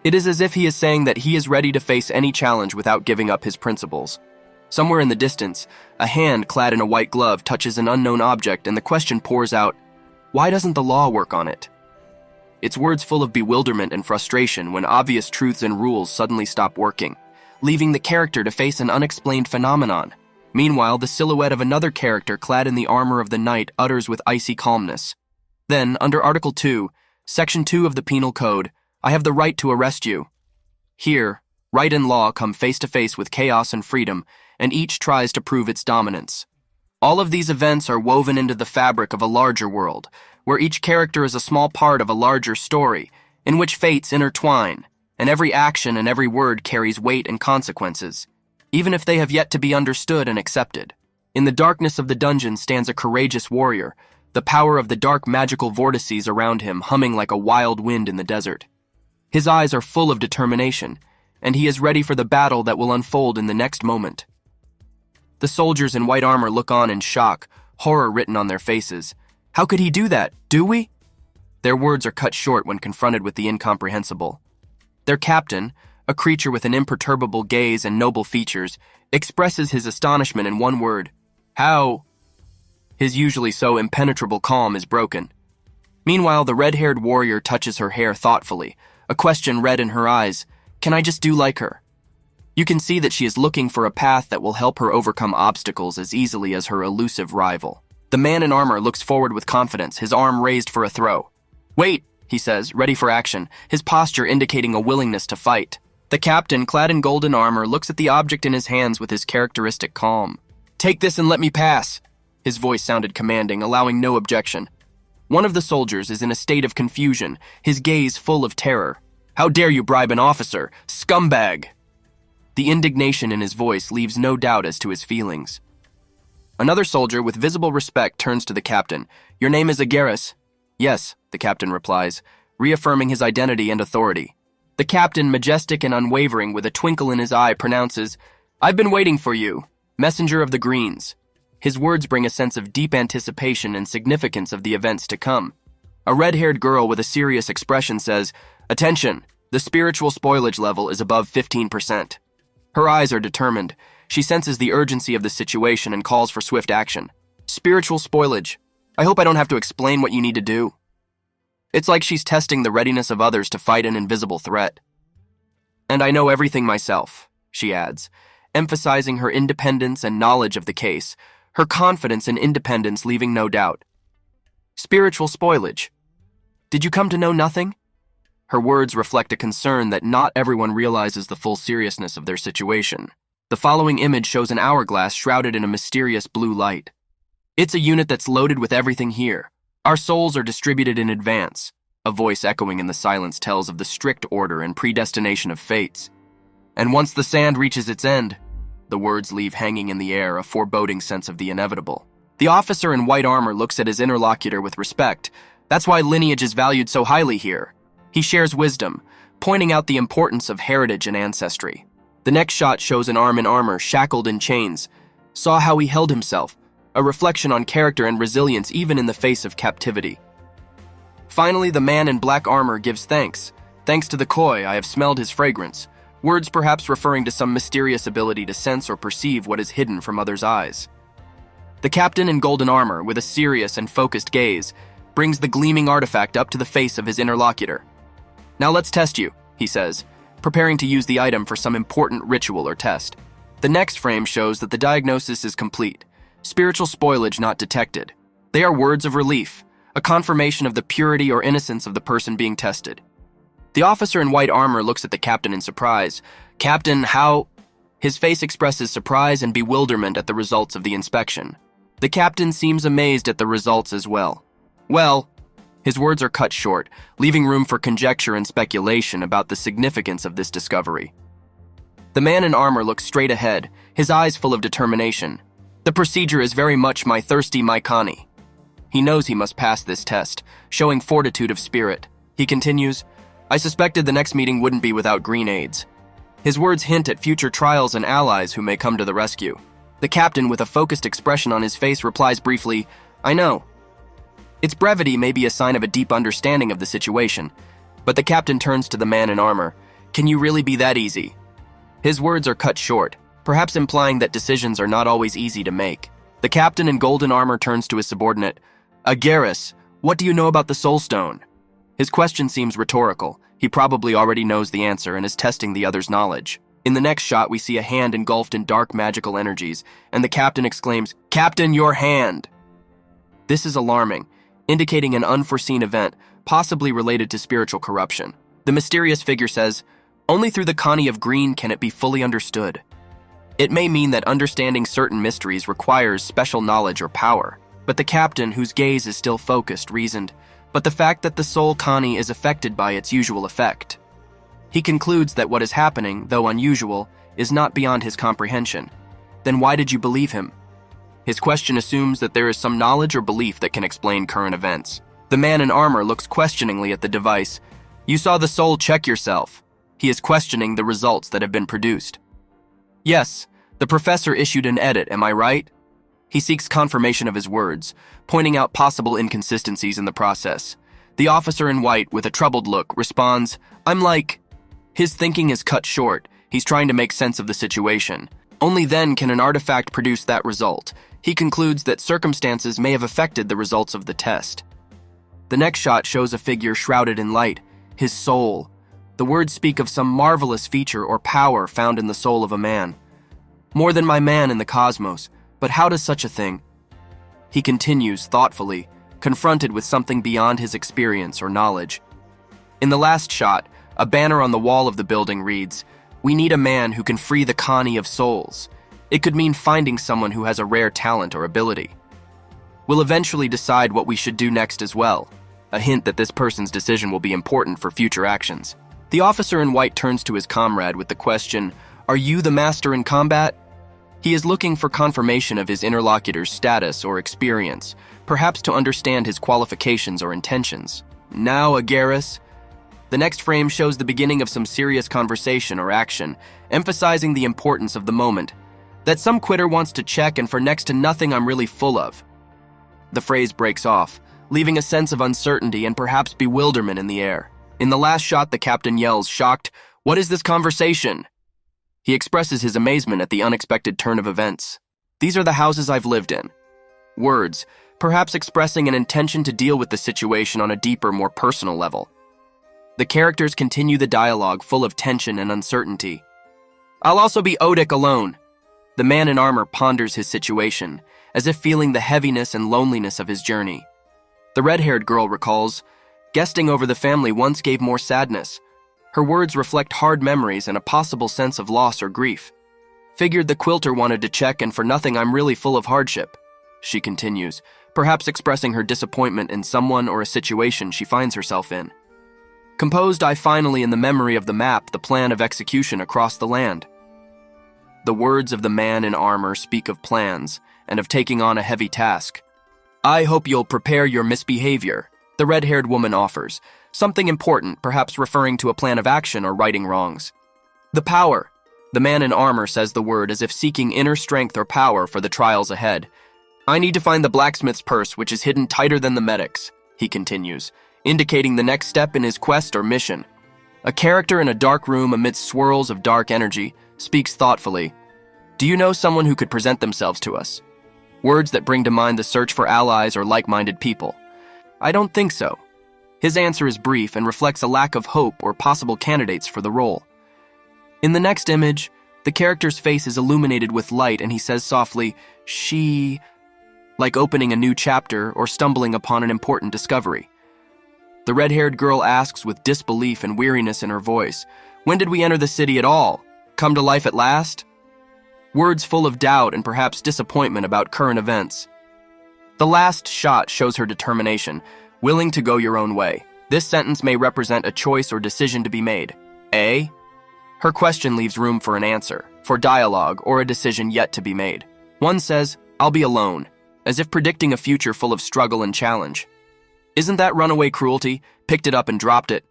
It is as if he is saying that he is ready to face any challenge without giving up his principles. Somewhere in the distance, a hand clad in a white glove touches an unknown object and the question pours out, why doesn't the law work on it? Its words full of bewilderment and frustration when obvious truths and rules suddenly stop working, leaving the character to face an unexplained phenomenon. Meanwhile, the silhouette of another character clad in the armor of the night utters with icy calmness. Then, under Article 2, Section 2 of the Penal Code, I have the right to arrest you. Here, right and law come face to face with chaos and freedom, and each tries to prove its dominance. All of these events are woven into the fabric of a larger world, where each character is a small part of a larger story, in which fates intertwine, and every action and every word carries weight and consequences, even if they have yet to be understood and accepted. In the darkness of the dungeon stands a courageous warrior, the power of the dark magical vortices around him humming like a wild wind in the desert. His eyes are full of determination, and he is ready for the battle that will unfold in the next moment. The soldiers in white armor look on in shock, horror written on their faces. How could he do that, do we? Their words are cut short when confronted with the incomprehensible. Their captain, a creature with an imperturbable gaze and noble features, expresses his astonishment in one word. How? His usually so impenetrable calm is broken. Meanwhile, the red-haired warrior touches her hair thoughtfully, a question red in her eyes. Can I just do like her? You can see that she is looking for a path that will help her overcome obstacles as easily as her elusive rival. The man in armor looks forward with confidence, his arm raised for a throw. Wait, he says, ready for action, his posture indicating a willingness to fight. The captain, clad in golden armor, looks at the object in his hands with his characteristic calm. Take this and let me pass. His voice sounded commanding, allowing no objection. One of the soldiers is in a state of confusion, his gaze full of terror. How dare you bribe an officer, scumbag! The indignation in his voice leaves no doubt as to his feelings. Another soldier with visible respect turns to the captain. Your name is Agaris? Yes, the captain replies, reaffirming his identity and authority. The captain, majestic and unwavering with a twinkle in his eye, pronounces, I've been waiting for you, messenger of the Greens. His words bring a sense of deep anticipation and significance of the events to come. A red-haired girl with a serious expression says, Attention, the spiritual spoilage level is above 15%. Her eyes are determined. She senses the urgency of the situation and calls for swift action. Spiritual spoilage. I hope I don't have to explain what you need to do. It's like she's testing the readiness of others to fight an invisible threat. And I know everything myself, she adds, emphasizing her independence and knowledge of the case, her confidence and independence leaving no doubt. Spiritual spoilage. Did you come to know nothing? Her words reflect a concern that not everyone realizes the full seriousness of their situation. The following image shows an hourglass shrouded in a mysterious blue light. It's a unit that's loaded with everything here. Our souls are distributed in advance. A voice echoing in the silence tells of the strict order and predestination of fates. And once the sand reaches its end, the words leave hanging in the air a foreboding sense of the inevitable. The officer in white armor looks at his interlocutor with respect. That's why lineage is valued so highly here. He shares wisdom, pointing out the importance of heritage and ancestry. The next shot shows an arm in armor, shackled in chains. Saw how he held himself, a reflection on character and resilience even in the face of captivity. Finally, the man in black armor gives thanks. Thanks to the koi, I have smelled his fragrance. Words perhaps referring to some mysterious ability to sense or perceive what is hidden from others' eyes. The captain in golden armor, with a serious and focused gaze, brings the gleaming artifact up to the face of his interlocutor. Now let's test you, he says, preparing to use the item for some important ritual or test. The next frame shows that the diagnosis is complete. Spiritual spoilage not detected. They are words of relief, a confirmation of the purity or innocence of the person being tested. The officer in white armor looks at the captain in surprise. Captain, how? His face expresses surprise and bewilderment at the results of the inspection. The captain seems amazed at the results as well. Well, his words are cut short, leaving room for conjecture and speculation about the significance of this discovery. The man in armor looks straight ahead, his eyes full of determination. The procedure is very much my thirsty Maikani. He knows he must pass this test, showing fortitude of spirit. He continues, I suspected the next meeting wouldn't be without green aids. His words hint at future trials and allies who may come to the rescue. The captain, with a focused expression on his face, replies briefly, "I know." Its brevity may be a sign of a deep understanding of the situation, but the captain turns to the man in armor. "Can you really be that easy?" His words are cut short, perhaps implying that decisions are not always easy to make. The captain in golden armor turns to his subordinate. "Agaris, what do you know about the Soul Stone?" His question seems rhetorical. He probably already knows the answer and is testing the other's knowledge. In the next shot, we see a hand engulfed in dark magical energies, and the captain exclaims, "Captain, your hand!" This is alarming, indicating an unforeseen event, possibly related to spiritual corruption. The mysterious figure says, "Only through the Kani of Green can it be fully understood." It may mean that understanding certain mysteries requires special knowledge or power, but the captain, whose gaze is still focused, reasoned, "But the fact that the soul Kani is affected by its usual effect." He concludes that what is happening, though unusual, is not beyond his comprehension. Then why did you believe him? His question assumes that there is some knowledge or belief that can explain current events. The man in armor looks questioningly at the device. "You saw the soul check yourself." He is questioning the results that have been produced. "Yes, the professor issued an edit, am I right?" He seeks confirmation of his words, pointing out possible inconsistencies in the process. The officer in white, with a troubled look, responds, "I'm like..." His thinking is cut short. He's trying to make sense of the situation. Only then can an artifact produce that result. He concludes that circumstances may have affected the results of the test. The next shot shows a figure shrouded in light, his soul. The words speak of some marvelous feature or power found in the soul of a man. "More than my man in the cosmos, but how does such a thing?" He continues thoughtfully, confronted with something beyond his experience or knowledge. In the last shot, a banner on the wall of the building reads, "We need a man who can free the Kani of souls." It could mean finding someone who has a rare talent or ability. We'll eventually decide what we should do next as well, a hint that this person's decision will be important for future actions. The officer in white turns to his comrade with the question, "Are you the master in combat?" He is looking for confirmation of his interlocutor's status or experience, perhaps to understand his qualifications or intentions. "Now, Agaris." The next frame shows the beginning of some serious conversation or action, emphasizing the importance of the moment. "That some quitter wants to check, and for next to nothing I'm really full of." The phrase breaks off, leaving a sense of uncertainty and perhaps bewilderment in the air. In the last shot, the captain yells, shocked, "What is this conversation?" He expresses his amazement at the unexpected turn of events. "These are the houses I've lived in." Words, perhaps expressing an intention to deal with the situation on a deeper, more personal level. The characters continue the dialogue full of tension and uncertainty. "I'll also be Odic alone." The man in armor ponders his situation, as if feeling the heaviness and loneliness of his journey. The red-haired girl recalls, "Guesting over the family once gave more sadness." Her words reflect hard memories and a possible sense of loss or grief. "Figured the quilter wanted to check, and for nothing I'm really full of hardship," she continues, perhaps expressing her disappointment in someone or a situation she finds herself in. "Composed I finally in the memory of the map, the plan of execution across the land." The words of the man in armor speak of plans and of taking on a heavy task. "I hope you'll prepare your misbehavior," the red-haired woman offers, something important, perhaps referring to a plan of action or righting wrongs. "The power." The man in armor says the word as if seeking inner strength or power for the trials ahead. "I need to find the blacksmith's purse, which is hidden tighter than the medic's," he continues, indicating the next step in his quest or mission. A character in a dark room amidst swirls of dark energy speaks thoughtfully. "Do you know someone who could present themselves to us?" Words that bring to mind the search for allies or like-minded people. "I don't think so." His answer is brief and reflects a lack of hope or possible candidates for the role. In the next image, the character's face is illuminated with light and he says softly, "She," like opening a new chapter or stumbling upon an important discovery. The red-haired girl asks with disbelief and weariness in her voice, "When did we enter the city at all? Come to life at last?" Words full of doubt and perhaps disappointment about current events. The last shot shows her determination, willing to go your own way. This sentence may represent a choice or decision to be made. A. Her question leaves room for an answer, for dialogue, or a decision yet to be made. One says, "I'll be alone," as if predicting a future full of struggle and challenge. "Isn't that runaway cruelty? Picked it up and dropped it."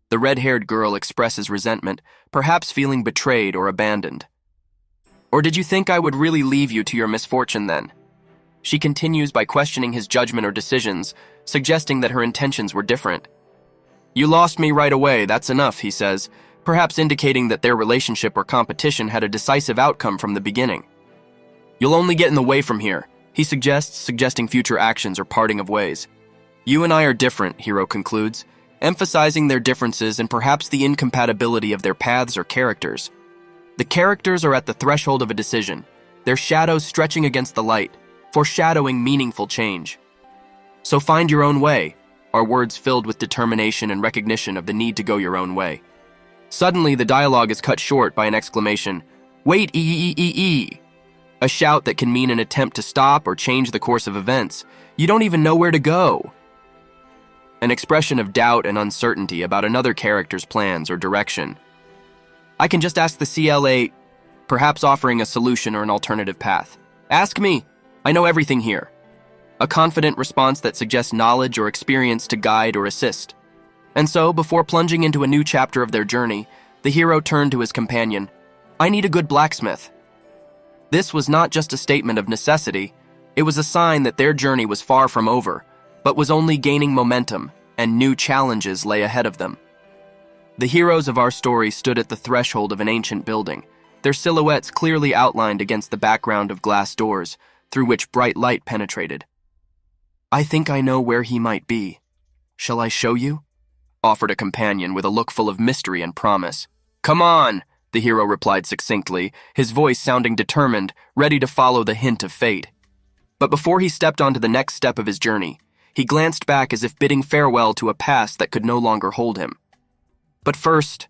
The red-haired girl expresses resentment, perhaps feeling betrayed or abandoned. Or did you think I would really leave you to your misfortune then? She continues by questioning his judgment or decisions, suggesting that her intentions were different. You lost me right away, that's enough, he says, perhaps indicating that their relationship or competition had a decisive outcome from the beginning. You'll only get in the way from here, he suggests, suggesting future actions or parting of ways. You and I are different, Hiro concludes, emphasizing their differences and perhaps the incompatibility of their paths or characters. The characters are at the threshold of a decision, their shadows stretching against the light, foreshadowing meaningful change. So find your own way, are words filled with determination and recognition of the need to go your own way. Suddenly, the dialogue is cut short by an exclamation, "Wait, ee!" A shout that can mean an attempt to stop or change the course of events. You don't even know where to go. An expression of doubt and uncertainty about another character's plans or direction. I can just ask the CLA, perhaps offering a solution or an alternative path. Ask me. I know everything here. A confident response that suggests knowledge or experience to guide or assist. And so, before plunging into a new chapter of their journey, the hero turned to his companion. I need a good blacksmith. This was not just a statement of necessity, it was a sign that their journey was far from over, but was only gaining momentum, and new challenges lay ahead of them. The heroes of our story stood at the threshold of an ancient building, their silhouettes clearly outlined against the background of glass doors, through which bright light penetrated. I think I know where he might be. Shall I show you? Offered a companion with a look full of mystery and promise. Come on, the hero replied succinctly, his voice sounding determined, ready to follow the hint of fate. But before he stepped onto the next step of his journey, he glanced back as if bidding farewell to a past that could no longer hold him. But first,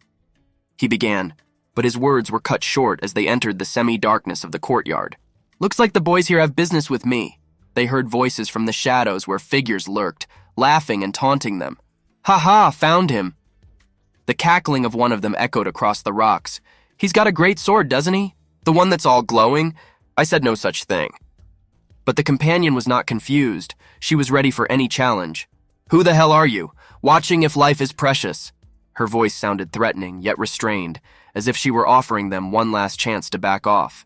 he began, but his words were cut short as they entered the semi-darkness of the courtyard. Looks like the boys here have business with me. They heard voices from the shadows where figures lurked, laughing and taunting them. Ha ha, found him. The cackling of one of them echoed across the rocks. He's got a great sword, doesn't he? The one that's all glowing? I said no such thing. But the companion was not confused. She was ready for any challenge. Who the hell are you? Watching if life is precious. Her voice sounded threatening, yet restrained, as if she were offering them one last chance to back off.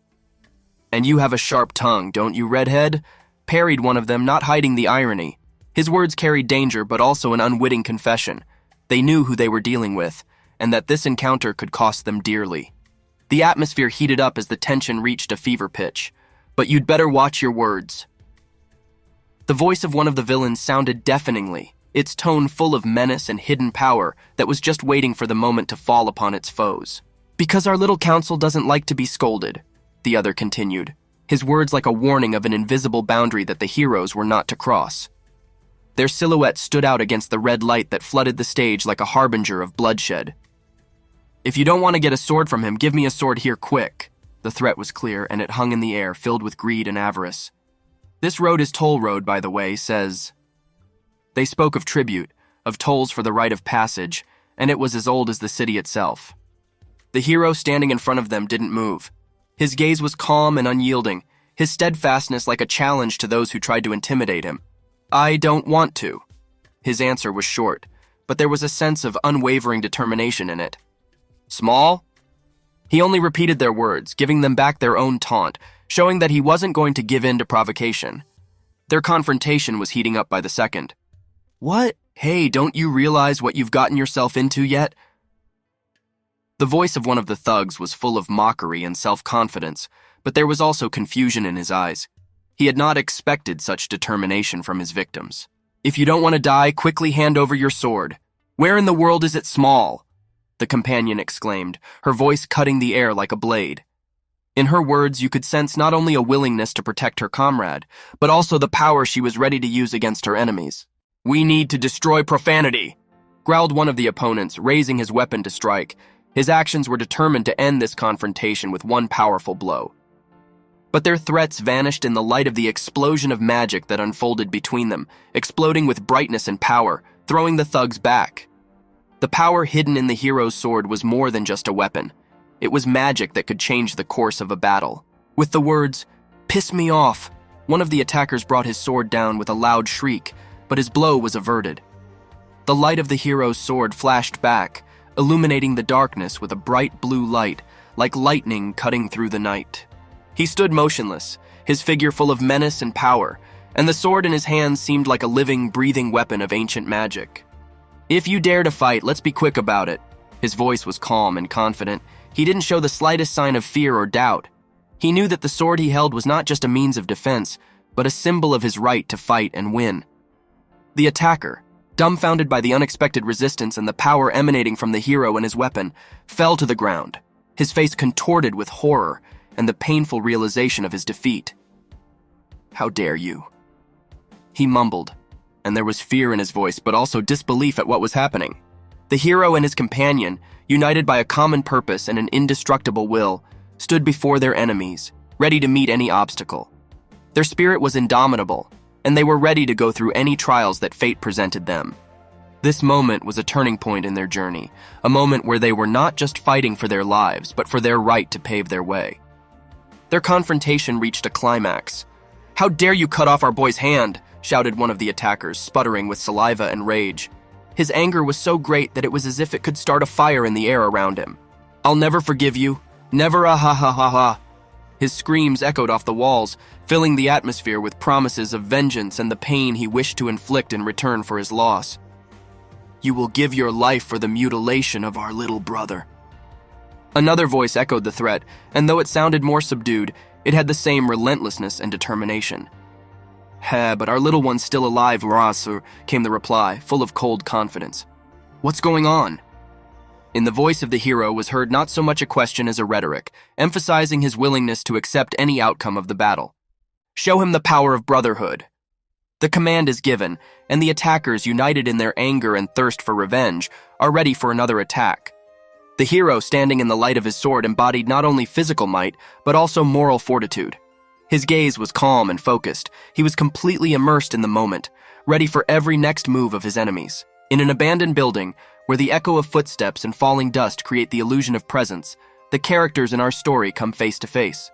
And you have a sharp tongue, don't you, redhead? Parried one of them, not hiding the irony. His words carried danger, but also an unwitting confession. They knew who they were dealing with, and that this encounter could cost them dearly. The atmosphere heated up as the tension reached a fever pitch. But you'd better watch your words. The voice of one of the villains sounded deafeningly, its tone full of menace and hidden power that was just waiting for the moment to fall upon its foes. Because our little council doesn't like to be scolded, the other continued, his words like a warning of an invisible boundary that the heroes were not to cross. Their silhouettes stood out against the red light that flooded the stage like a harbinger of bloodshed. If you don't want to get a sword from him, give me a sword here quick. The threat was clear, and it hung in the air, filled with greed and avarice. This road is toll road, by the way, says. They spoke of tribute, of tolls for the rite of passage, and it was as old as the city itself. The hero standing in front of them didn't move. His gaze was calm and unyielding, his steadfastness like a challenge to those who tried to intimidate him. I don't want to. His answer was short, but there was a sense of unwavering determination in it. Small? He only repeated their words, giving them back their own taunt, showing that he wasn't going to give in to provocation. Their confrontation was heating up by the second. What? Hey, don't you realize what you've gotten yourself into yet? The voice of one of the thugs was full of mockery and self-confidence, but there was also confusion in his eyes. He had not expected such determination from his victims. If you don't want to die, quickly hand over your sword. Where in the world is it small? The companion exclaimed, her voice cutting the air like a blade. In her words, you could sense not only a willingness to protect her comrade, but also the power she was ready to use against her enemies. We need to destroy profanity, growled one of the opponents, raising his weapon to strike. His actions were determined to end this confrontation with one powerful blow. But their threats vanished in the light of the explosion of magic that unfolded between them, exploding with brightness and power, throwing the thugs back. The power hidden in the hero's sword was more than just a weapon. It was magic that could change the course of a battle. With the words, "Piss me off," one of the attackers brought his sword down with a loud shriek, but his blow was averted. The light of the hero's sword flashed back, illuminating the darkness with a bright blue light, like lightning cutting through the night. He stood motionless, his figure full of menace and power, and the sword in his hands seemed like a living, breathing weapon of ancient magic. "If you dare to fight, let's be quick about it." His voice was calm and confident. He didn't show the slightest sign of fear or doubt. He knew that the sword he held was not just a means of defense, but a symbol of his right to fight and win. The attacker, dumbfounded by the unexpected resistance and the power emanating from the hero and his weapon, fell to the ground, his face contorted with horror and the painful realization of his defeat. "How dare you?" he mumbled, and there was fear in his voice, but also disbelief at what was happening. The hero and his companion, united by a common purpose and an indestructible will, stood before their enemies, ready to meet any obstacle. Their spirit was indomitable, and they were ready to go through any trials that fate presented them. This moment was a turning point in their journey, a moment where they were not just fighting for their lives, but for their right to pave their way. Their confrontation reached a climax. "How dare you cut off our boy's hand?" shouted one of the attackers, sputtering with saliva and rage. His anger was so great that it was as if it could start a fire in the air around him. "I'll never forgive you. Never, ah ha ha ha ha." His screams echoed off the walls, filling the atmosphere with promises of vengeance and the pain he wished to inflict in return for his loss. "You will give your life for the mutilation of our little brother." Another voice echoed the threat, and though it sounded more subdued, it had the same relentlessness and determination. But our little one's still alive, Rasur," came the reply, full of cold confidence. "What's going on?" In the voice of the hero was heard not so much a question as a rhetoric, emphasizing his willingness to accept any outcome of the battle. "Show him the power of brotherhood." The command is given, and the attackers, united in their anger and thirst for revenge, are ready for another attack. The hero, standing in the light of his sword, embodied not only physical might, but also moral fortitude. His gaze was calm and focused. He was completely immersed in the moment, ready for every next move of his enemies. In an abandoned building, where the echo of footsteps and falling dust create the illusion of presence, the characters in our story come face to face.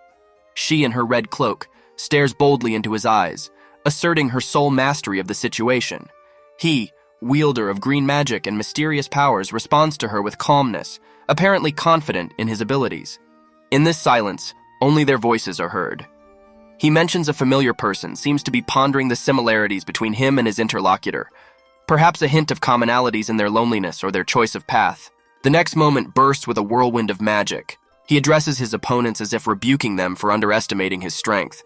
She, in her red cloak, stares boldly into his eyes, asserting her sole mastery of the situation. He, wielder of green magic and mysterious powers, responds to her with calmness, apparently confident in his abilities. In this silence, only their voices are heard. He mentions a familiar person, seems to be pondering the similarities between him and his interlocutor, perhaps a hint of commonalities in their loneliness or their choice of path. The next moment bursts with a whirlwind of magic. He addresses his opponents as if rebuking them for underestimating his strength.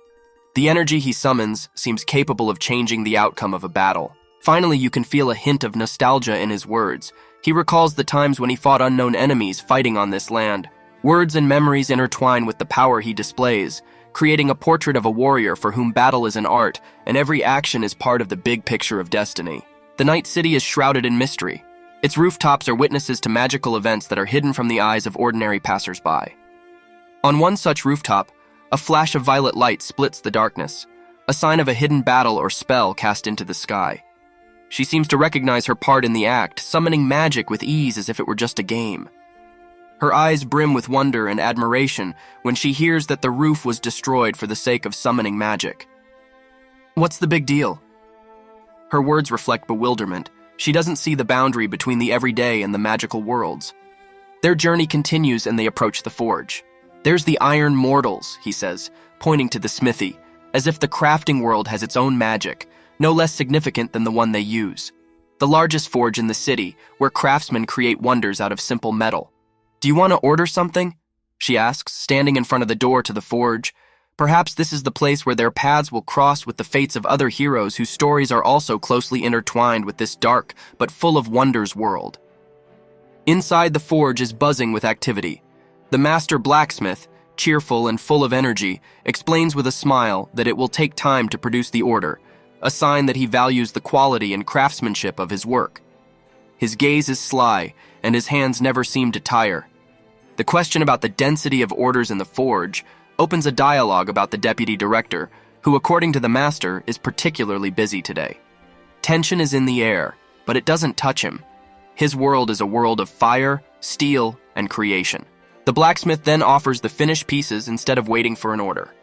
The energy he summons seems capable of changing the outcome of a battle. Finally, you can feel a hint of nostalgia in his words. He recalls the times when he fought unknown enemies fighting on this land. Words and memories intertwine with the power he displays, creating a portrait of a warrior for whom battle is an art and every action is part of the big picture of destiny. The night city is shrouded in mystery. Its rooftops are witnesses to magical events that are hidden from the eyes of ordinary passers-by. On one such rooftop, a flash of violet light splits the darkness, a sign of a hidden battle or spell cast into the sky. She seems to recognize her part in the act, summoning magic with ease as if it were just a game. Her eyes brim with wonder and admiration when she hears that the roof was destroyed for the sake of summoning magic. "What's the big deal?" Her words reflect bewilderment. She doesn't see the boundary between the everyday and the magical worlds. Their journey continues and they approach the forge. "There's the iron mortals," he says, pointing to the smithy, as if the crafting world has its own magic, no less significant than the one they use. The largest forge in the city, where craftsmen create wonders out of simple metal. "Do you want to order something?" she asks, standing in front of the door to the forge. Perhaps this is the place where their paths will cross with the fates of other heroes whose stories are also closely intertwined with this dark but full of wonders world. Inside the forge is buzzing with activity. The master blacksmith, cheerful and full of energy, explains with a smile that it will take time to produce the order, a sign that he values the quality and craftsmanship of his work. His gaze is sly, and his hands never seem to tire. The question about the density of orders in the forge opens a dialogue about the deputy director, who, according to the master, is particularly busy today. Tension is in the air, but it doesn't touch him. His world is a world of fire, steel, and creation. The blacksmith then offers the finished pieces instead of waiting for an order.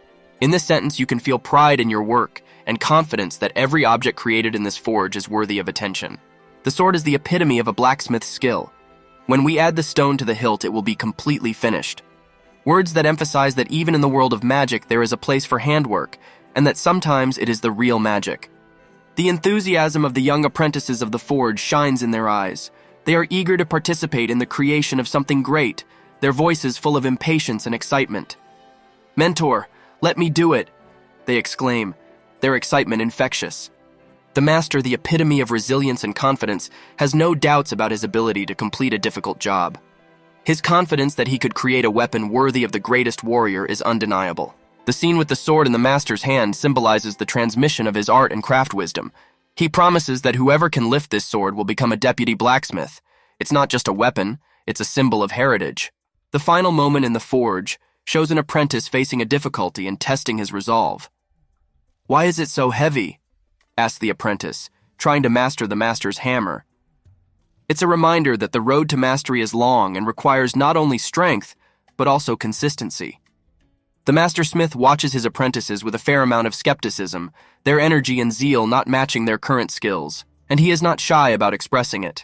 In this sentence, you can feel pride in your work and confidence that every object created in this forge is worthy of attention. The sword is the epitome of a blacksmith's skill. When we add the stone to the hilt, it will be completely finished. Words that emphasize that even in the world of magic there is a place for handwork, and that sometimes it is the real magic. The enthusiasm of the young apprentices of the forge shines in their eyes. They are eager to participate in the creation of something great, their voices full of impatience and excitement. "Mentor, let me do it," they exclaim, their excitement infectious. The master, the epitome of resilience and confidence, has no doubts about his ability to complete a difficult job. His confidence that he could create a weapon worthy of the greatest warrior is undeniable. The scene with the sword in the master's hand symbolizes the transmission of his art and craft wisdom. He promises that whoever can lift this sword will become a deputy blacksmith. It's not just a weapon, it's a symbol of heritage. The final moment in the forge shows an apprentice facing a difficulty and testing his resolve. "Why is it so heavy?" asks the apprentice, trying to master the master's hammer. It's a reminder that the road to mastery is long and requires not only strength, but also consistency. The master smith watches his apprentices with a fair amount of skepticism, their energy and zeal not matching their current skills, and he is not shy about expressing it.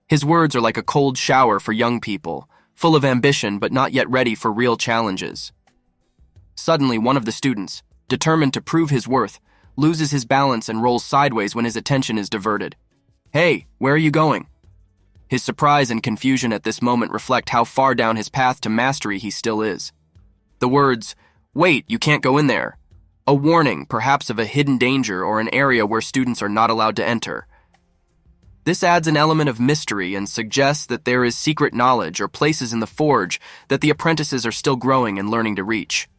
His words are like a cold shower for young people, full of ambition but not yet ready for real challenges. Suddenly, one of the students, determined to prove his worth, loses his balance and rolls sideways when his attention is diverted. "Hey, where are you going?" His surprise and confusion at this moment reflect how far down his path to mastery he still is. The words, "Wait, you can't go in there," a warning, perhaps of a hidden danger or an area where students are not allowed to enter. This adds an element of mystery and suggests that there is secret knowledge or places in the forge that the apprentices are still growing and learning to reach.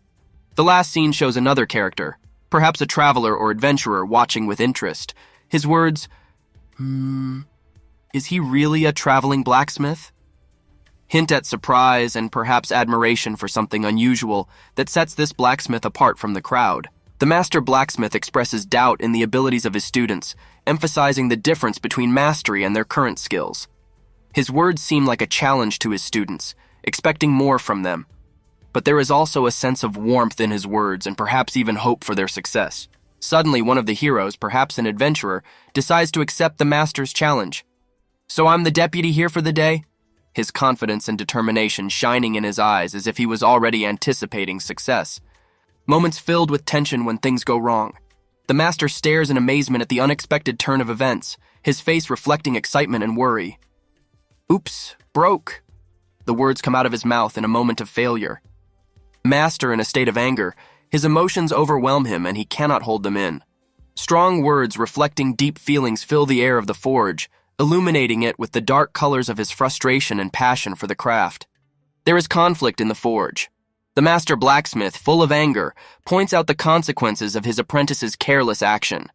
The last scene shows another character, perhaps a traveler or adventurer watching with interest. His words, "Is he really a traveling blacksmith?" hint at surprise and perhaps admiration for something unusual that sets this blacksmith apart from the crowd. The master blacksmith expresses doubt in the abilities of his students, emphasizing the difference between mastery and their current skills. His words seem like a challenge to his students, expecting more from them. But there is also a sense of warmth in his words and perhaps even hope for their success. Suddenly, one of the heroes, perhaps an adventurer, decides to accept the master's challenge. "So I'm the deputy here for the day?" His confidence and determination shining in his eyes as if he was already anticipating success. Moments filled with tension when things go wrong. The master stares in amazement at the unexpected turn of events, his face reflecting excitement and worry. "Oops, broke." The words come out of his mouth in a moment of failure. Master in a state of anger, his emotions overwhelm him and he cannot hold them in. Strong words reflecting deep feelings fill the air of the forge, illuminating it with the dark colors of his frustration and passion for the craft. There is conflict in the forge. The master blacksmith, full of anger, points out the consequences of his apprentice's careless action.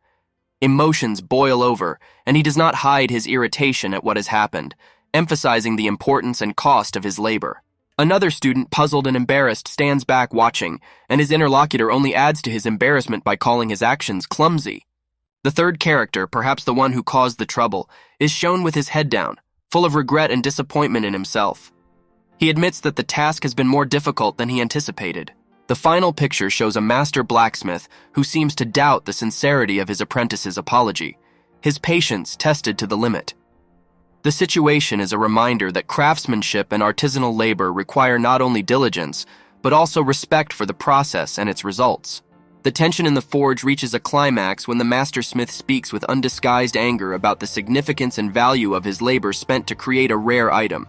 Emotions boil over, and he does not hide his irritation at what has happened, emphasizing the importance and cost of his labor. Another student, puzzled and embarrassed, stands back watching, and his interlocutor only adds to his embarrassment by calling his actions clumsy. The third character, perhaps the one who caused the trouble, is shown with his head down, full of regret and disappointment in himself. He admits that the task has been more difficult than he anticipated. The final picture shows a master blacksmith who seems to doubt the sincerity of his apprentice's apology, his patience tested to the limit. The situation is a reminder that craftsmanship and artisanal labor require not only diligence, but also respect for the process and its results. The tension in the forge reaches a climax when the master smith speaks with undisguised anger about the significance and value of his labor spent to create a rare item.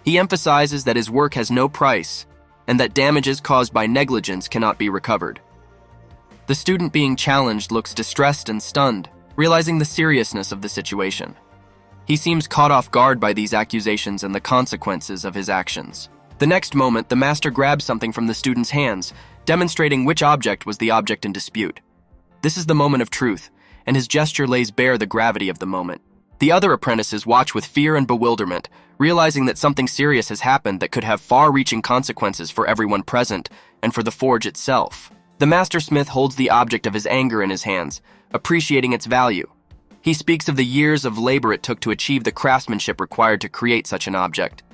He emphasizes that his work has no price, and that damages caused by negligence cannot be recovered. The student being challenged looks distressed and stunned, realizing the seriousness of the situation. He seems caught off guard by these accusations and the consequences of his actions. The next moment, the master grabs something from the student's hands, demonstrating which object was the object in dispute. This is the moment of truth, and his gesture lays bare the gravity of the moment. The other apprentices watch with fear and bewilderment, realizing that something serious has happened that could have far-reaching consequences for everyone present and for the forge itself. The master smith holds the object of his anger in his hands, appreciating its value. He speaks of the years of labor it took to achieve the craftsmanship required to create such an object.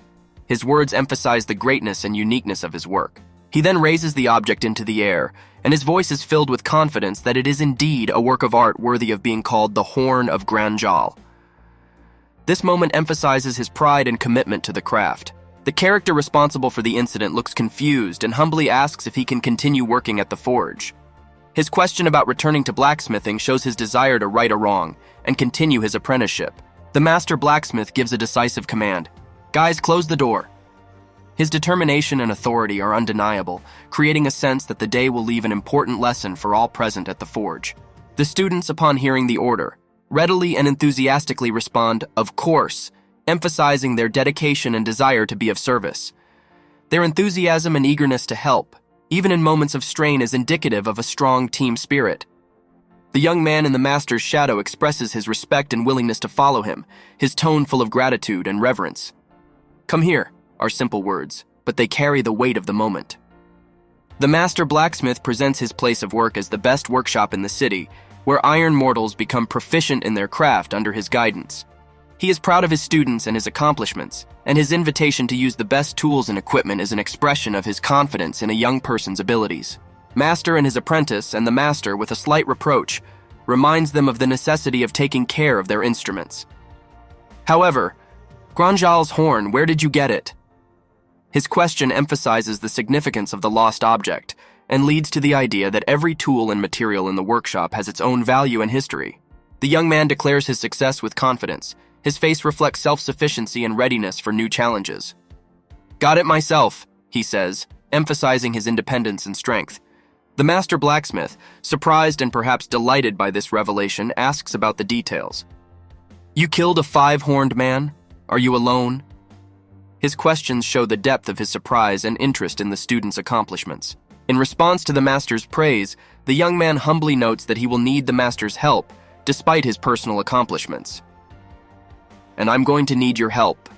His words emphasize the greatness and uniqueness of his work. He then raises the object into the air, and his voice is filled with confidence that it is indeed a work of art worthy of being called the Horn of Granjal. This moment emphasizes his pride and commitment to the craft. The character responsible for the incident looks confused and humbly asks if he can continue working at the forge. His question about returning to blacksmithing shows his desire to right a wrong and continue his apprenticeship. The master blacksmith gives a decisive command. "Guys, close the door." His determination and authority are undeniable, creating a sense that the day will leave an important lesson for all present at the forge. The students, upon hearing the order, readily and enthusiastically respond, "Of course," emphasizing their dedication and desire to be of service. Their enthusiasm and eagerness to help, even in moments of strain, is indicative of a strong team spirit. The young man in the master's shadow expresses his respect and willingness to follow him, his tone full of gratitude and reverence. "Come here," are simple words, but they carry the weight of the moment. The master blacksmith presents his place of work as the best workshop in the city, where iron mortals become proficient in their craft under his guidance. He is proud of his students and his accomplishments, and his invitation to use the best tools and equipment is an expression of his confidence in a young person's abilities. Master and his apprentice, and the master, with a slight reproach, reminds them of the necessity of taking care of their instruments. However, "Granjal's horn, where did you get it?" His question emphasizes the significance of the lost object and leads to the idea that every tool and material in the workshop has its own value and history. The young man declares his success with confidence. His face reflects self-sufficiency and readiness for new challenges. "Got it myself," he says, emphasizing his independence and strength. The master blacksmith, surprised and perhaps delighted by this revelation, asks about the details. "You killed a 5-horned man? Are you alone?" His questions show the depth of his surprise and interest in the student's accomplishments. In response to the master's praise, the young man humbly notes that he will need the master's help, despite his personal accomplishments. "And I'm going to need your help."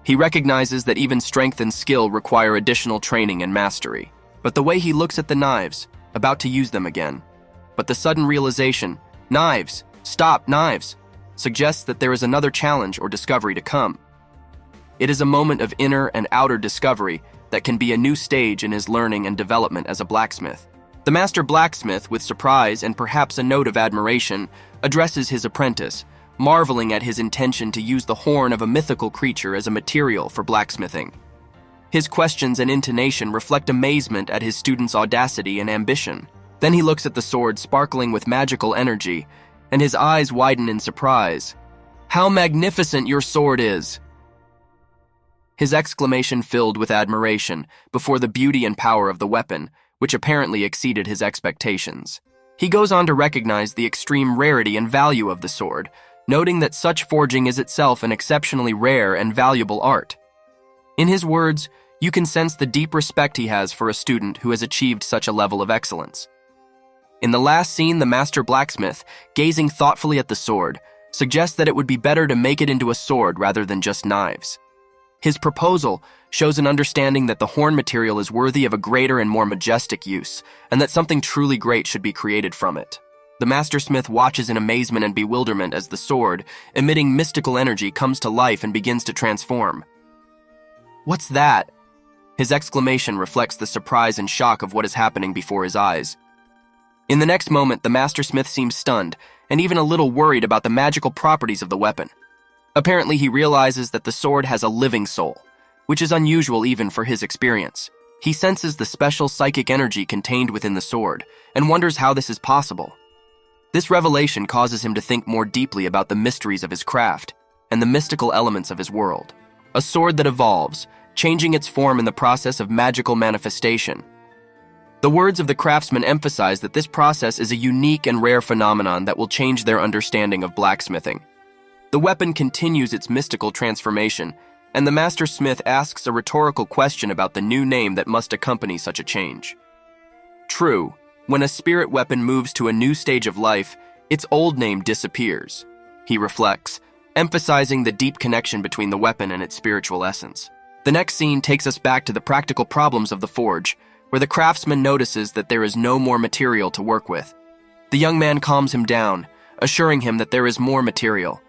He recognizes that even strength and skill require additional training and mastery. But the way he looks at the knives, about to use them again, but the sudden realization, "Knives, stop, knives," suggests that there is another challenge or discovery to come. It is a moment of inner and outer discovery that can be a new stage in his learning and development as a blacksmith. The master blacksmith, with surprise and perhaps a note of admiration, addresses his apprentice, marveling at his intention to use the horn of a mythical creature as a material for blacksmithing. His questions and intonation reflect amazement at his student's audacity and ambition. Then he looks at the sword sparkling with magical energy, and his eyes widen in surprise. "How magnificent your sword is!" His exclamation filled with admiration before the beauty and power of the weapon, which apparently exceeded his expectations. He goes on to recognize the extreme rarity and value of the sword, noting that such forging is itself an exceptionally rare and valuable art. In his words, you can sense the deep respect he has for a student who has achieved such a level of excellence. In the last scene, the master blacksmith, gazing thoughtfully at the sword, suggests that it would be better to make it into a sword rather than just knives. His proposal shows an understanding that the horn material is worthy of a greater and more majestic use, and that something truly great should be created from it. The mastersmith watches in amazement and bewilderment as the sword, emitting mystical energy, comes to life and begins to transform. "What's that?" His exclamation reflects the surprise and shock of what is happening before his eyes. In the next moment, the mastersmith seems stunned and even a little worried about the magical properties of the weapon. Apparently, he realizes that the sword has a living soul, which is unusual even for his experience. He senses the special psychic energy contained within the sword and wonders how this is possible. This revelation causes him to think more deeply about the mysteries of his craft and the mystical elements of his world. A sword that evolves, changing its form in the process of magical manifestation. The words of the craftsman emphasize that this process is a unique and rare phenomenon that will change their understanding of blacksmithing. The weapon continues its mystical transformation, and the master smith asks a rhetorical question about the new name that must accompany such a change. True, when a spirit weapon moves to a new stage of life, its old name disappears, he reflects, emphasizing the deep connection between the weapon and its spiritual essence. The next scene takes us back to the practical problems of the forge, where the craftsman notices that there is no more material to work with. The young man calms him down, assuring him that there is more material.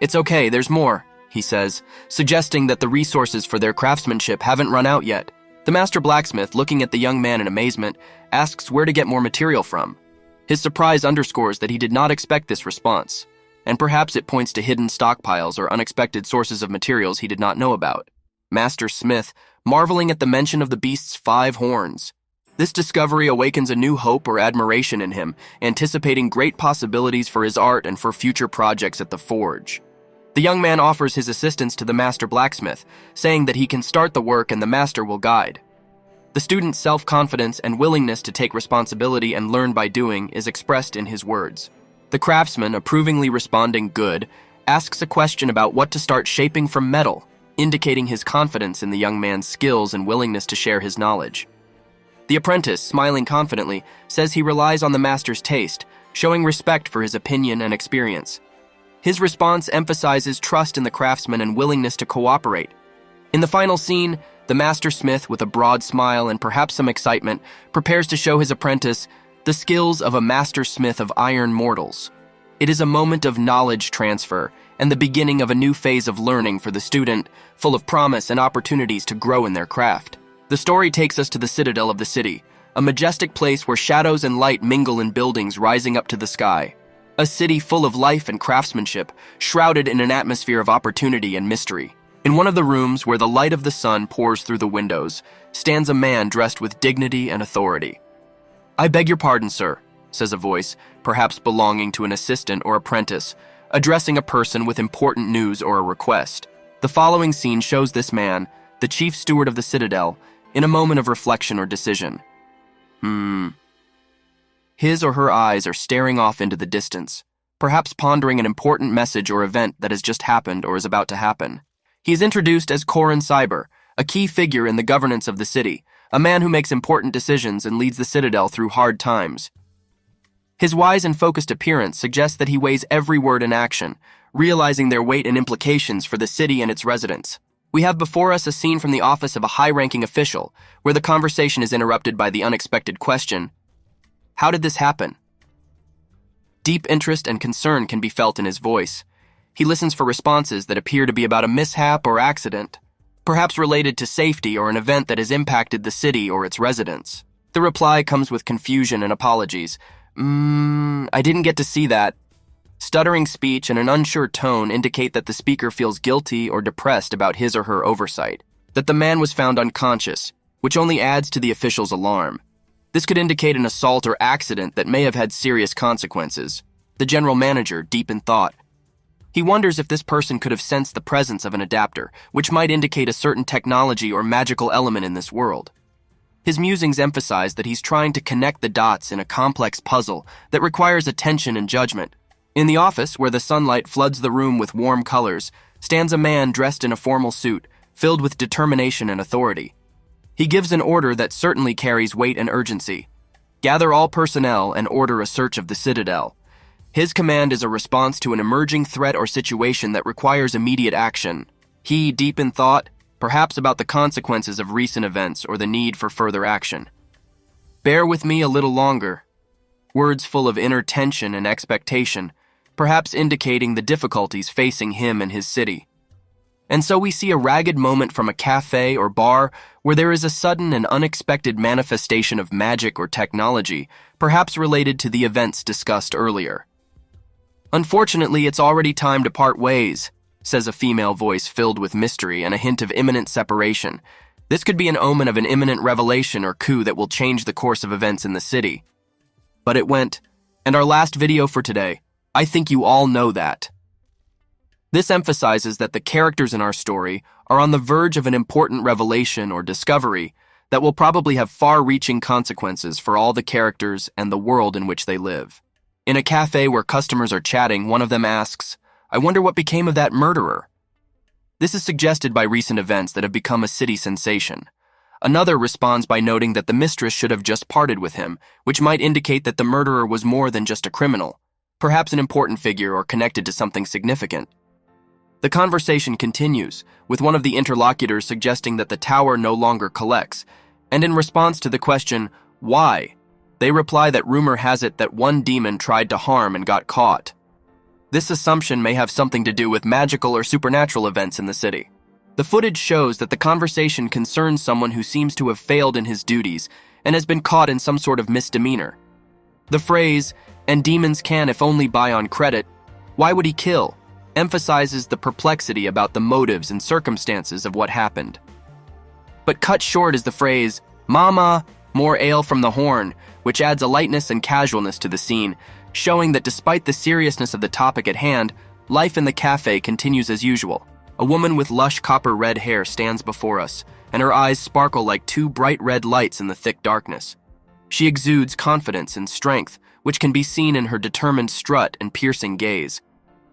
"It's okay, there's more," he says, suggesting that the resources for their craftsmanship haven't run out yet. The master blacksmith, looking at the young man in amazement, asks where to get more material from. His surprise underscores that he did not expect this response, and perhaps it points to hidden stockpiles or unexpected sources of materials he did not know about. Master Smith, marveling at the mention of the beast's 5 horns. This discovery awakens a new hope or admiration in him, anticipating great possibilities for his art and for future projects at the forge. The young man offers his assistance to the master blacksmith, saying that he can start the work and the master will guide. The student's self-confidence and willingness to take responsibility and learn by doing is expressed in his words. The craftsman, approvingly responding good, asks a question about what to start shaping from metal, indicating his confidence in the young man's skills and willingness to share his knowledge. The apprentice, smiling confidently, says he relies on the master's taste, showing respect for his opinion and experience. His response emphasizes trust in the craftsman and willingness to cooperate. In the final scene, the master smith, with a broad smile and perhaps some excitement, prepares to show his apprentice the skills of a master smith of iron mortals. It is a moment of knowledge transfer and the beginning of a new phase of learning for the student, full of promise and opportunities to grow in their craft. The story takes us to the citadel of the city, a majestic place where shadows and light mingle in buildings rising up to the sky. A city full of life and craftsmanship, shrouded in an atmosphere of opportunity and mystery. In one of the rooms where the light of the sun pours through the windows, stands a man dressed with dignity and authority. "I beg your pardon, sir," says a voice, perhaps belonging to an assistant or apprentice, addressing a person with important news or a request. The following scene shows this man, the chief steward of the citadel, in a moment of reflection or decision. His or her eyes are staring off into the distance, perhaps pondering an important message or event that has just happened or is about to happen. He is introduced as Korin Cyber, a key figure in the governance of the city, a man who makes important decisions and leads the citadel through hard times. His wise and focused appearance suggests that he weighs every word in action, realizing their weight and implications for the city and its residents. We have before us a scene from the office of a high-ranking official, where the conversation is interrupted by the unexpected question, "How did this happen?" Deep interest and concern can be felt in his voice. He listens for responses that appear to be about a mishap or accident, perhaps related to safety or an event that has impacted the city or its residents. The reply comes with confusion and apologies. I didn't get to see that." Stuttering speech and an unsure tone indicate that the speaker feels guilty or depressed about his or her oversight, that the man was found unconscious, which only adds to the official's alarm. This could indicate an assault or accident that may have had serious consequences. The general manager, deep in thought. He wonders if this person could have sensed the presence of an adapter, which might indicate a certain technology or magical element in this world. His musings emphasize that he's trying to connect the dots in a complex puzzle that requires attention and judgment. In the office, where the sunlight floods the room with warm colors, stands a man dressed in a formal suit, filled with determination and authority. He gives an order that certainly carries weight and urgency. "Gather all personnel and order a search of the citadel." His command is a response to an emerging threat or situation that requires immediate action. He, deep in thought, perhaps about the consequences of recent events or the need for further action. "Bear with me a little longer." Words full of inner tension and expectation, perhaps indicating the difficulties facing him and his city. And so we see a ragged moment from a cafe or bar where there is a sudden and unexpected manifestation of magic or technology, perhaps related to the events discussed earlier. "Unfortunately, it's already time to part ways," says a female voice filled with mystery and a hint of imminent separation. This could be an omen of an imminent revelation or coup that will change the course of events in the city. But it went. And our last video for today. I think you all know that. This emphasizes that the characters in our story are on the verge of an important revelation or discovery that will probably have far-reaching consequences for all the characters and the world in which they live. In a cafe where customers are chatting, one of them asks, "I wonder what became of that murderer?" This is suggested by recent events that have become a city sensation. Another responds by noting that the mistress should have just parted with him, which might indicate that the murderer was more than just a criminal, perhaps an important figure or connected to something significant. The conversation continues, with one of the interlocutors suggesting that the tower no longer collects, and in response to the question, "Why?" they reply that rumor has it that one demon tried to harm and got caught. This assumption may have something to do with magical or supernatural events in the city. The footage shows that the conversation concerns someone who seems to have failed in his duties and has been caught in some sort of misdemeanor. The phrase, "and demons can if only buy on credit," why would he kill? emphasizes the perplexity about the motives and circumstances of what happened. But cut short is the phrase, "Mama, more ale from the horn," which adds a lightness and casualness to the scene, showing that despite the seriousness of the topic at hand, life in the cafe continues as usual. A woman with lush copper-red hair stands before us, and her eyes sparkle like two bright red lights in the thick darkness. She exudes confidence and strength, which can be seen in her determined strut and piercing gaze.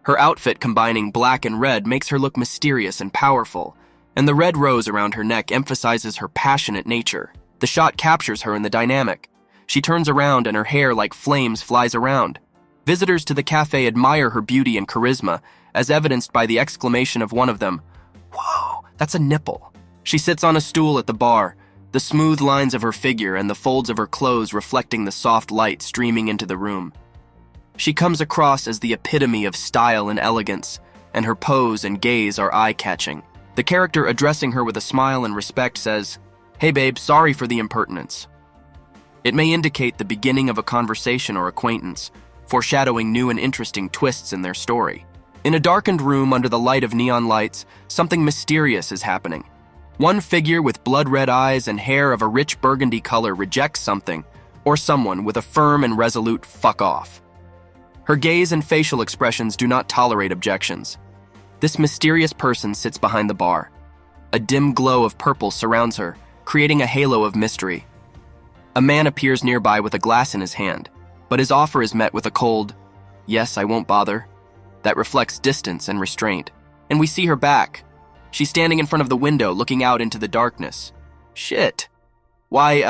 Her outfit combining black and red makes her look mysterious and powerful, and the red rose around her neck emphasizes her passionate nature. The shot captures her in the dynamic. She turns around and her hair like flames flies around. Visitors to the cafe admire her beauty and charisma, as evidenced by the exclamation of one of them, "Whoa, that's a nipple." She sits on a stool at the bar, the smooth lines of her figure and the folds of her clothes reflecting the soft light streaming into the room. She comes across as the epitome of style and elegance, and her pose and gaze are eye-catching. The character addressing her with a smile and respect says, "Hey babe, sorry for the impertinence." It may indicate the beginning of a conversation or acquaintance, foreshadowing new and interesting twists in their story. In a darkened room under the light of neon lights, something mysterious is happening. One figure with blood-red eyes and hair of a rich burgundy color rejects something, or someone with a firm and resolute "fuck off." Her gaze and facial expressions do not tolerate objections. This mysterious person sits behind the bar. A dim glow of purple surrounds her, creating a halo of mystery. A man appears nearby with a glass in his hand, but his offer is met with a cold, "Yes, I won't bother," that reflects distance and restraint. And we see her back. She's standing in front of the window, looking out into the darkness. Shit. Why,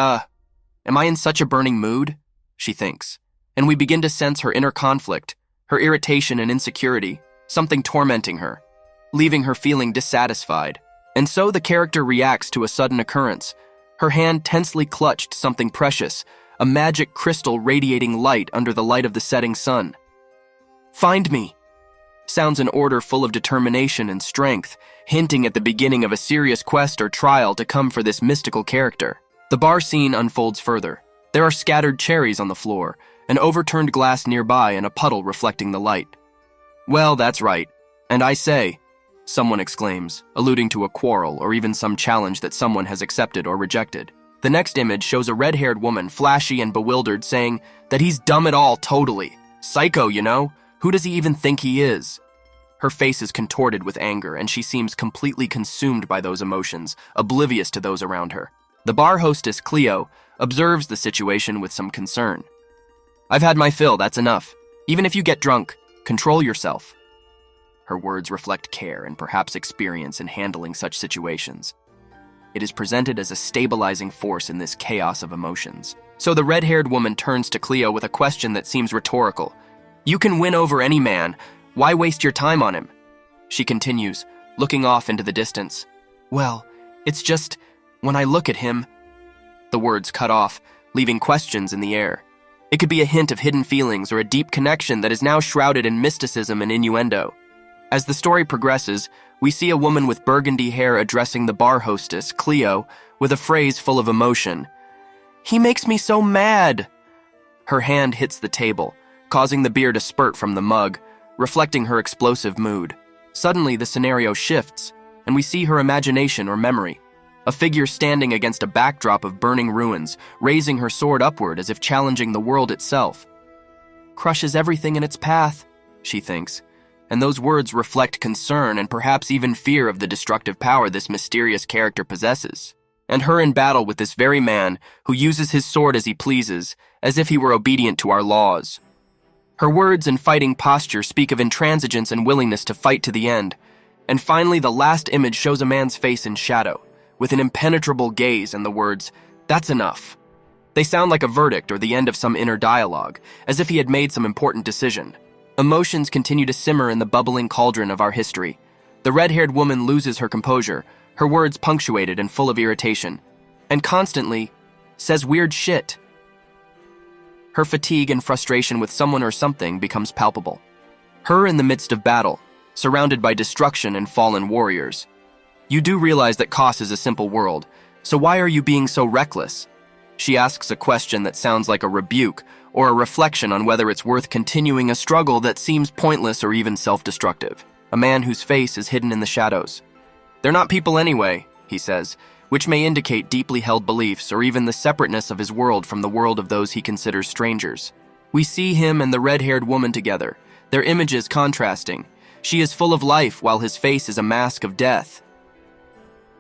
am I in such a burning mood? She thinks. And we begin to sense her inner conflict, her irritation and insecurity, something tormenting her, leaving her feeling dissatisfied. And so the character reacts to a sudden occurrence. Her hand tensely clutched something precious, a magic crystal radiating light under the light of the setting sun. "Find me," sounds an order full of determination and strength, hinting at the beginning of a serious quest or trial to come for this mystical character. The bar scene unfolds further. There are scattered cherries on the floor, an overturned glass nearby, and a puddle reflecting the light. "Well, that's right. And I say," someone exclaims, alluding to a quarrel or even some challenge that someone has accepted or rejected. The next image shows a red-haired woman, flashy and bewildered, saying that he's dumb at all totally. Psycho, you know? Who does he even think he is? Her face is contorted with anger, and she seems completely consumed by those emotions, oblivious to those around her. The bar hostess, Cleo, observes the situation with some concern. "I've had my fill, that's enough. Even if you get drunk, control yourself." Her words reflect care and perhaps experience in handling such situations. It is presented as a stabilizing force in this chaos of emotions. So the red-haired woman turns to Cleo with a question that seems rhetorical. "You can win over any man. Why waste your time on him?" She continues, looking off into the distance. "Well, it's just, when I look at him..." The words cut off, leaving questions in the air. It could be a hint of hidden feelings or a deep connection that is now shrouded in mysticism and innuendo. As the story progresses, we see a woman with burgundy hair addressing the bar hostess, Cleo, with a phrase full of emotion. "He makes me so mad!" Her hand hits the table, causing the beer to spurt from the mug, reflecting her explosive mood. Suddenly, the scenario shifts, and we see her imagination or memory. A figure standing against a backdrop of burning ruins, raising her sword upward as if challenging the world itself. "Crushes everything in its path," she thinks, and those words reflect concern and perhaps even fear of the destructive power this mysterious character possesses, and her in battle with this very man who uses his sword as he pleases, as if he were obedient to our laws. Her words and fighting posture speak of intransigence and willingness to fight to the end. And finally, the last image shows a man's face in shadow, with an impenetrable gaze and the words, "That's enough." They sound like a verdict or the end of some inner dialogue, as if he had made some important decision. Emotions continue to simmer in the bubbling cauldron of our history. The red-haired woman loses her composure, her words punctuated and full of irritation, and constantly says weird shit. Her fatigue and frustration with someone or something becomes palpable. Her in the midst of battle, surrounded by destruction and fallen warriors. "You do realize that Kos is a simple world, so why are you being so reckless?" She asks a question that sounds like a rebuke or a reflection on whether it's worth continuing a struggle that seems pointless or even self-destructive. a man whose face is hidden in the shadows. "They're not people anyway," he says, which may indicate deeply held beliefs or even the separateness of his world from the world of those he considers strangers. We see him and the red-haired woman together, their images contrasting. She is full of life while his face is a mask of death.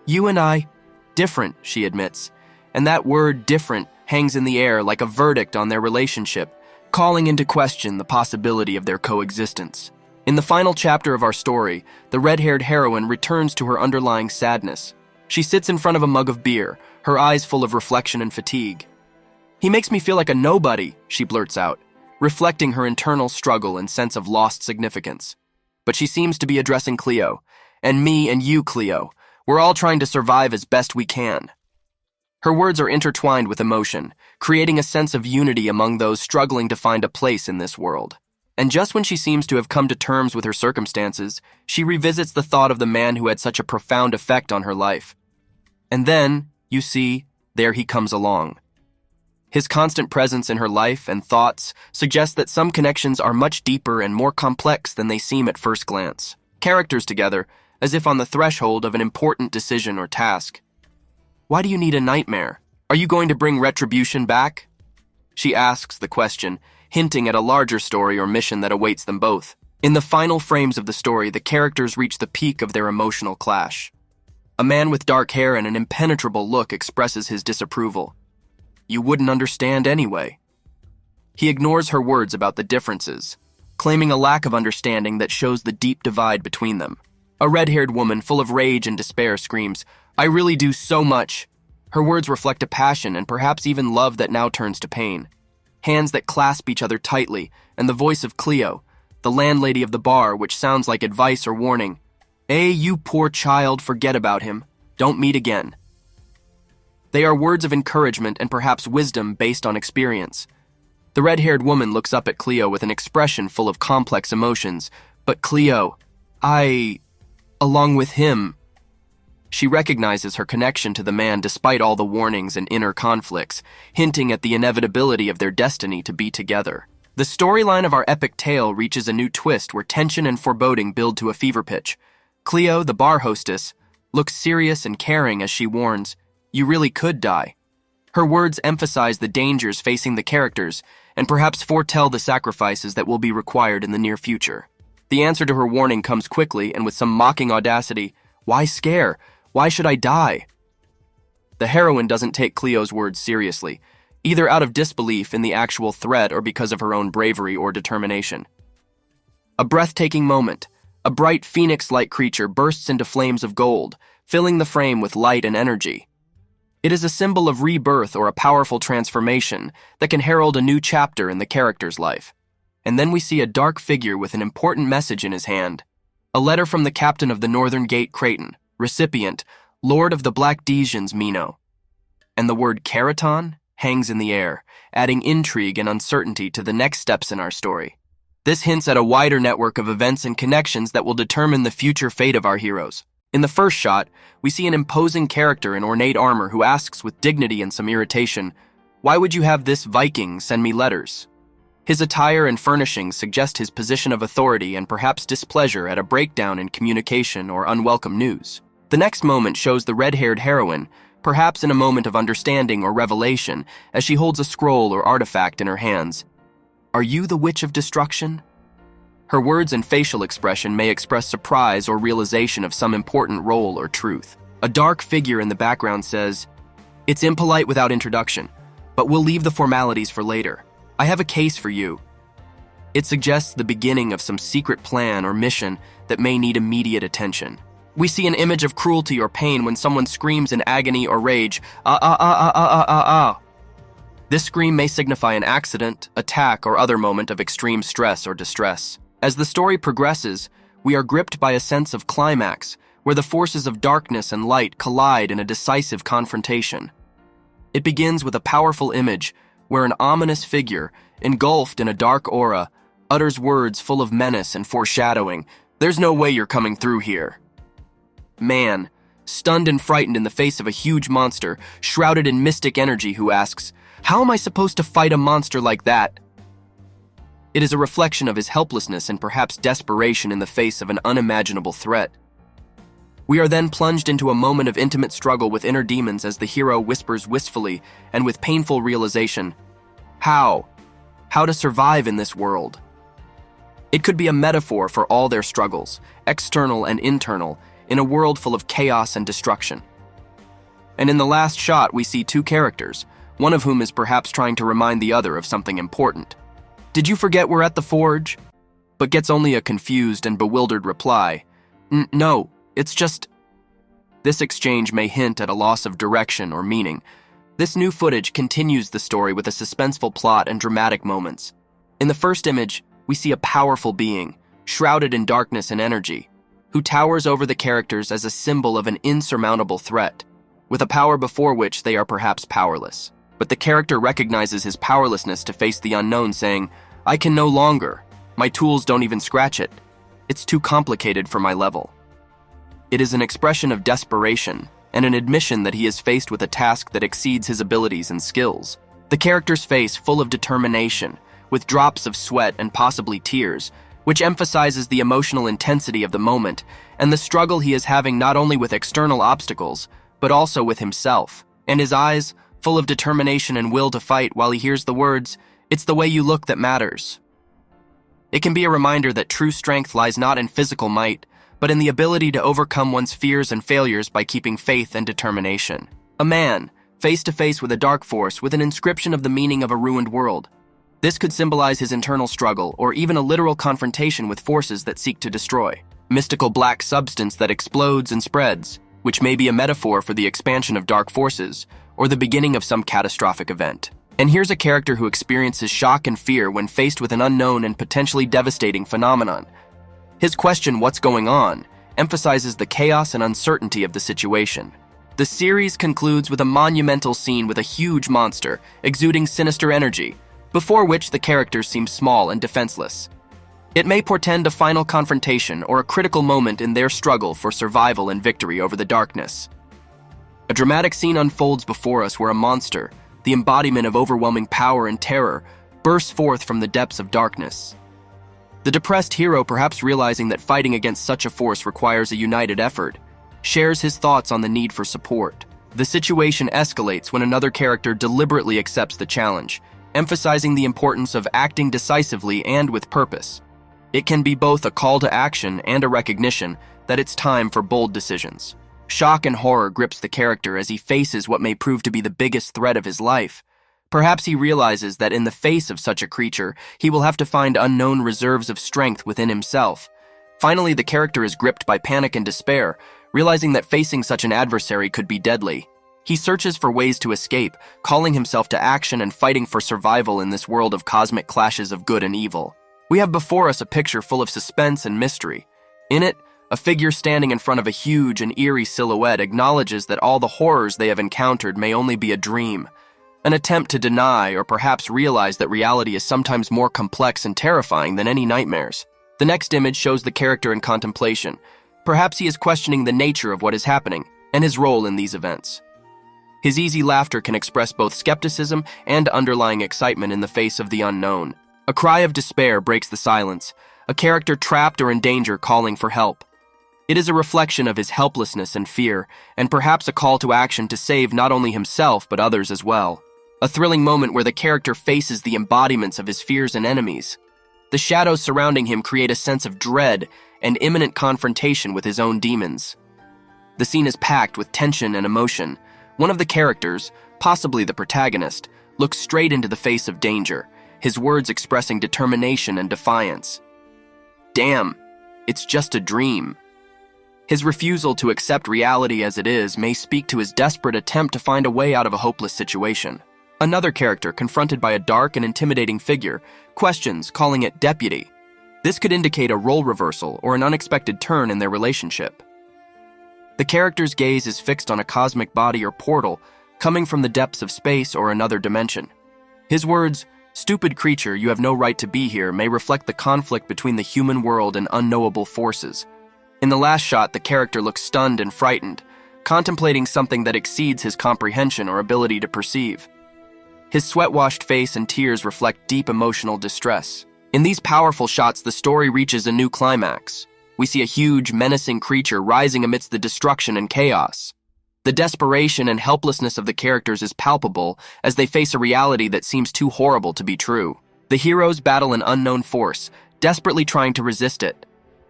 "You and I, different," she admits, and that word different hangs in the air like a verdict on their relationship, calling into question the possibility of their coexistence. In the final chapter of our story, the red-haired heroine returns to her underlying sadness. She sits in front of a mug of beer, her eyes full of reflection and fatigue. "He makes me feel like a nobody," she blurts out, reflecting her internal struggle and sense of lost significance. But she seems to be addressing Cleo. "And me and you, Cleo. We're all trying to survive as best we can." Her words are intertwined with emotion, creating a sense of unity among those struggling to find a place in this world. And just when she seems to have come to terms with her circumstances, she revisits the thought of the man who had such a profound effect on her life. And then, you see, there he comes along. His constant presence in her life and thoughts suggests that some connections are much deeper and more complex than they seem at first glance. Characters together, as if on the threshold of an important decision or task. "Why do you need a nightmare? Are you going to bring retribution back?" She asks the question, hinting at a larger story or mission that awaits them both. In the final frames of the story, the characters reach the peak of their emotional clash. A man with dark hair and an impenetrable look expresses his disapproval. "You wouldn't understand anyway." He ignores her words about the differences, claiming a lack of understanding that shows the deep divide between them. A red-haired woman, full of rage and despair, screams, "I really do so much." Her words reflect a passion and perhaps even love that now turns to pain. Hands that clasp each other tightly, and the voice of Cleo, the landlady of the bar, which sounds like advice or warning. You poor child, forget about him. Don't meet again." They are words of encouragement and perhaps wisdom based on experience. The red-haired woman looks up at Cleo with an expression full of complex emotions. "But Cleo, along with him." She recognizes her connection to the man despite all the warnings and inner conflicts, hinting at the inevitability of their destiny to be together. The storyline of our epic tale reaches a new twist where tension and foreboding build to a fever pitch. Cleo, the bar hostess, looks serious and caring as she warns, "You really could die." Her words emphasize the dangers facing the characters and perhaps foretell the sacrifices that will be required in the near future. The answer to her warning comes quickly and with some mocking audacity. "Why scare? Why should I die?" The heroine doesn't take Cleo's words seriously, either out of disbelief in the actual threat or because of her own bravery or determination. A breathtaking moment. A bright phoenix-like creature bursts into flames of gold, filling the frame with light and energy. It is a symbol of rebirth or a powerful transformation that can herald a new chapter in the character's life. And then we see a dark figure with an important message in his hand. A letter from the captain of the Northern Gate Creighton, recipient, Lord of the Black Desians Mino. And the word Keraton hangs in the air, adding intrigue and uncertainty to the next steps in our story. This hints at a wider network of events and connections that will determine the future fate of our heroes. In the first shot, we see an imposing character in ornate armor who asks with dignity and some irritation, "Why would you have this Viking send me letters?" His attire and furnishings suggest his position of authority and perhaps displeasure at a breakdown in communication or unwelcome news. The next moment shows the red-haired heroine, perhaps in a moment of understanding or revelation, as she holds a scroll or artifact in her hands. "Are you the Witch of Destruction?" Her words and facial expression may express surprise or realization of some important role or truth. A dark figure in the background says, "It's impolite without introduction, but we'll leave the formalities for later. I have a case for you." It suggests the beginning of some secret plan or mission that may need immediate attention. We see an image of cruelty or pain when someone screams in agony or rage, "Ah, ah, ah, ah, ah, ah, ah." This scream may signify an accident, attack, or other moment of extreme stress or distress. As the story progresses, we are gripped by a sense of climax, where the forces of darkness and light collide in a decisive confrontation. It begins with a powerful image where an ominous figure, engulfed in a dark aura, utters words full of menace and foreshadowing. "There's no way you're coming through here." Man, stunned and frightened in the face of a huge monster, shrouded in mystic energy, who asks, "How am I supposed to fight a monster like that?" It is a reflection of his helplessness and perhaps desperation in the face of an unimaginable threat. We are then plunged into a moment of intimate struggle with inner demons as the hero whispers wistfully and with painful realization, How to survive in this world? It could be a metaphor for all their struggles, external and internal, in a world full of chaos and destruction. And in the last shot, we see two characters, one of whom is perhaps trying to remind the other of something important. Did you forget we're at the forge? But gets only a confused and bewildered reply. No, it's just... This exchange may hint at a loss of direction or meaning. This new footage continues the story with a suspenseful plot and dramatic moments. In the first image, we see a powerful being, shrouded in darkness and energy, who towers over the characters as a symbol of an insurmountable threat, with a power before which they are perhaps powerless. But the character recognizes his powerlessness to face the unknown, saying, I can no longer. My tools don't even scratch it. It's too complicated for my level. It is an expression of desperation and an admission that he is faced with a task that exceeds his abilities and skills. The character's face full of determination, with drops of sweat and possibly tears, which emphasizes the emotional intensity of the moment and the struggle he is having not only with external obstacles, but also with himself. And his eyes, full of determination and will to fight while he hears the words, It's the way you look that matters. It can be a reminder that true strength lies not in physical might, but in the ability to overcome one's fears and failures by keeping faith and determination. A man, face to face with a dark force with an inscription of the meaning of a ruined world. This could symbolize his internal struggle or even a literal confrontation with forces that seek to destroy. Mystical black substance that explodes and spreads, which may be a metaphor for the expansion of dark forces or the beginning of some catastrophic event. And here's a character who experiences shock and fear when faced with an unknown and potentially devastating phenomenon. His question, what's going on, emphasizes the chaos and uncertainty of the situation. The series concludes with a monumental scene with a huge monster, exuding sinister energy, before which the characters seem small and defenseless. It may portend a final confrontation or a critical moment in their struggle for survival and victory over the darkness. A dramatic scene unfolds before us where a monster, the embodiment of overwhelming power and terror, bursts forth from the depths of darkness. The depressed hero, perhaps realizing that fighting against such a force requires a united effort, shares his thoughts on the need for support. The situation escalates when another character deliberately accepts the challenge, emphasizing the importance of acting decisively and with purpose. It can be both a call to action and a recognition that it's time for bold decisions. Shock and horror grips the character as he faces what may prove to be the biggest threat of his life. Perhaps he realizes that in the face of such a creature, he will have to find unknown reserves of strength within himself. Finally, the character is gripped by panic and despair, realizing that facing such an adversary could be deadly. He searches for ways to escape, calling himself to action and fighting for survival in this world of cosmic clashes of good and evil. We have before us a picture full of suspense and mystery. In it, a figure standing in front of a huge and eerie silhouette acknowledges that all the horrors they have encountered may only be a dream, an attempt to deny or perhaps realize that reality is sometimes more complex and terrifying than any nightmares. The next image shows the character in contemplation. Perhaps he is questioning the nature of what is happening and his role in these events. His easy laughter can express both skepticism and underlying excitement in the face of the unknown. A cry of despair breaks the silence, a character trapped or in danger calling for help. It is a reflection of his helplessness and fear, and perhaps a call to action to save not only himself but others as well. A thrilling moment where the character faces the embodiments of his fears and enemies. The shadows surrounding him create a sense of dread and imminent confrontation with his own demons. The scene is packed with tension and emotion. One of the characters, possibly the protagonist, looks straight into the face of danger, his words expressing determination and defiance. Damn, it's just a dream. His refusal to accept reality as it is may speak to his desperate attempt to find a way out of a hopeless situation. Another character, confronted by a dark and intimidating figure, questions, calling it deputy. This could indicate a role reversal or an unexpected turn in their relationship. The character's gaze is fixed on a cosmic body or portal coming from the depths of space or another dimension. His words, "Stupid creature, you have no right to be here," may reflect the conflict between the human world and unknowable forces. In the last shot, the character looks stunned and frightened, contemplating something that exceeds his comprehension or ability to perceive. His sweat-washed face and tears reflect deep emotional distress. In these powerful shots, the story reaches a new climax. We see a huge, menacing creature rising amidst the destruction and chaos. The desperation and helplessness of the characters is palpable as they face a reality that seems too horrible to be true. The heroes battle an unknown force, desperately trying to resist it.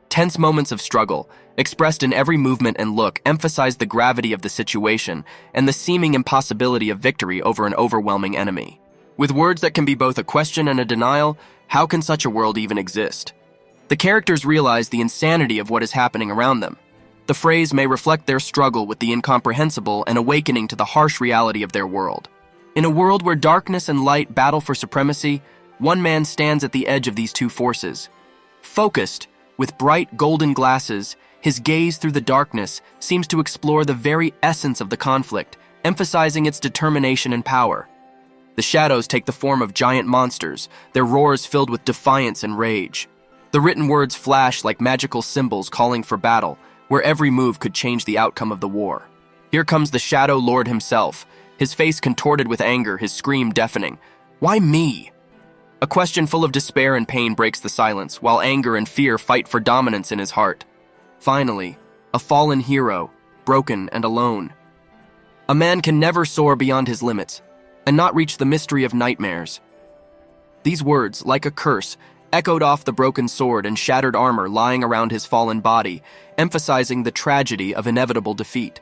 Tense moments of struggle, expressed in every movement and look, emphasize the gravity of the situation and the seeming impossibility of victory over an overwhelming enemy. With words that can be both a question and a denial, how can such a world even exist? The characters realize the insanity of what is happening around them. The phrase may reflect their struggle with the incomprehensible and awakening to the harsh reality of their world. In a world where darkness and light battle for supremacy, one man stands at the edge of these two forces. Focused, with bright golden glasses, his gaze through the darkness seems to explore the very essence of the conflict, emphasizing its determination and power. The shadows take the form of giant monsters, their roars filled with defiance and rage. The written words flash like magical symbols calling for battle, where every move could change the outcome of the war. Here comes the Shadow Lord himself, his face contorted with anger, his scream deafening. Why me? A question full of despair and pain breaks the silence, while anger and fear fight for dominance in his heart. Finally, a fallen hero, broken and alone. A man can never soar beyond his limits, and not reach the mystery of nightmares. These words, like a curse, echoed off the broken sword and shattered armor lying around his fallen body, emphasizing the tragedy of inevitable defeat.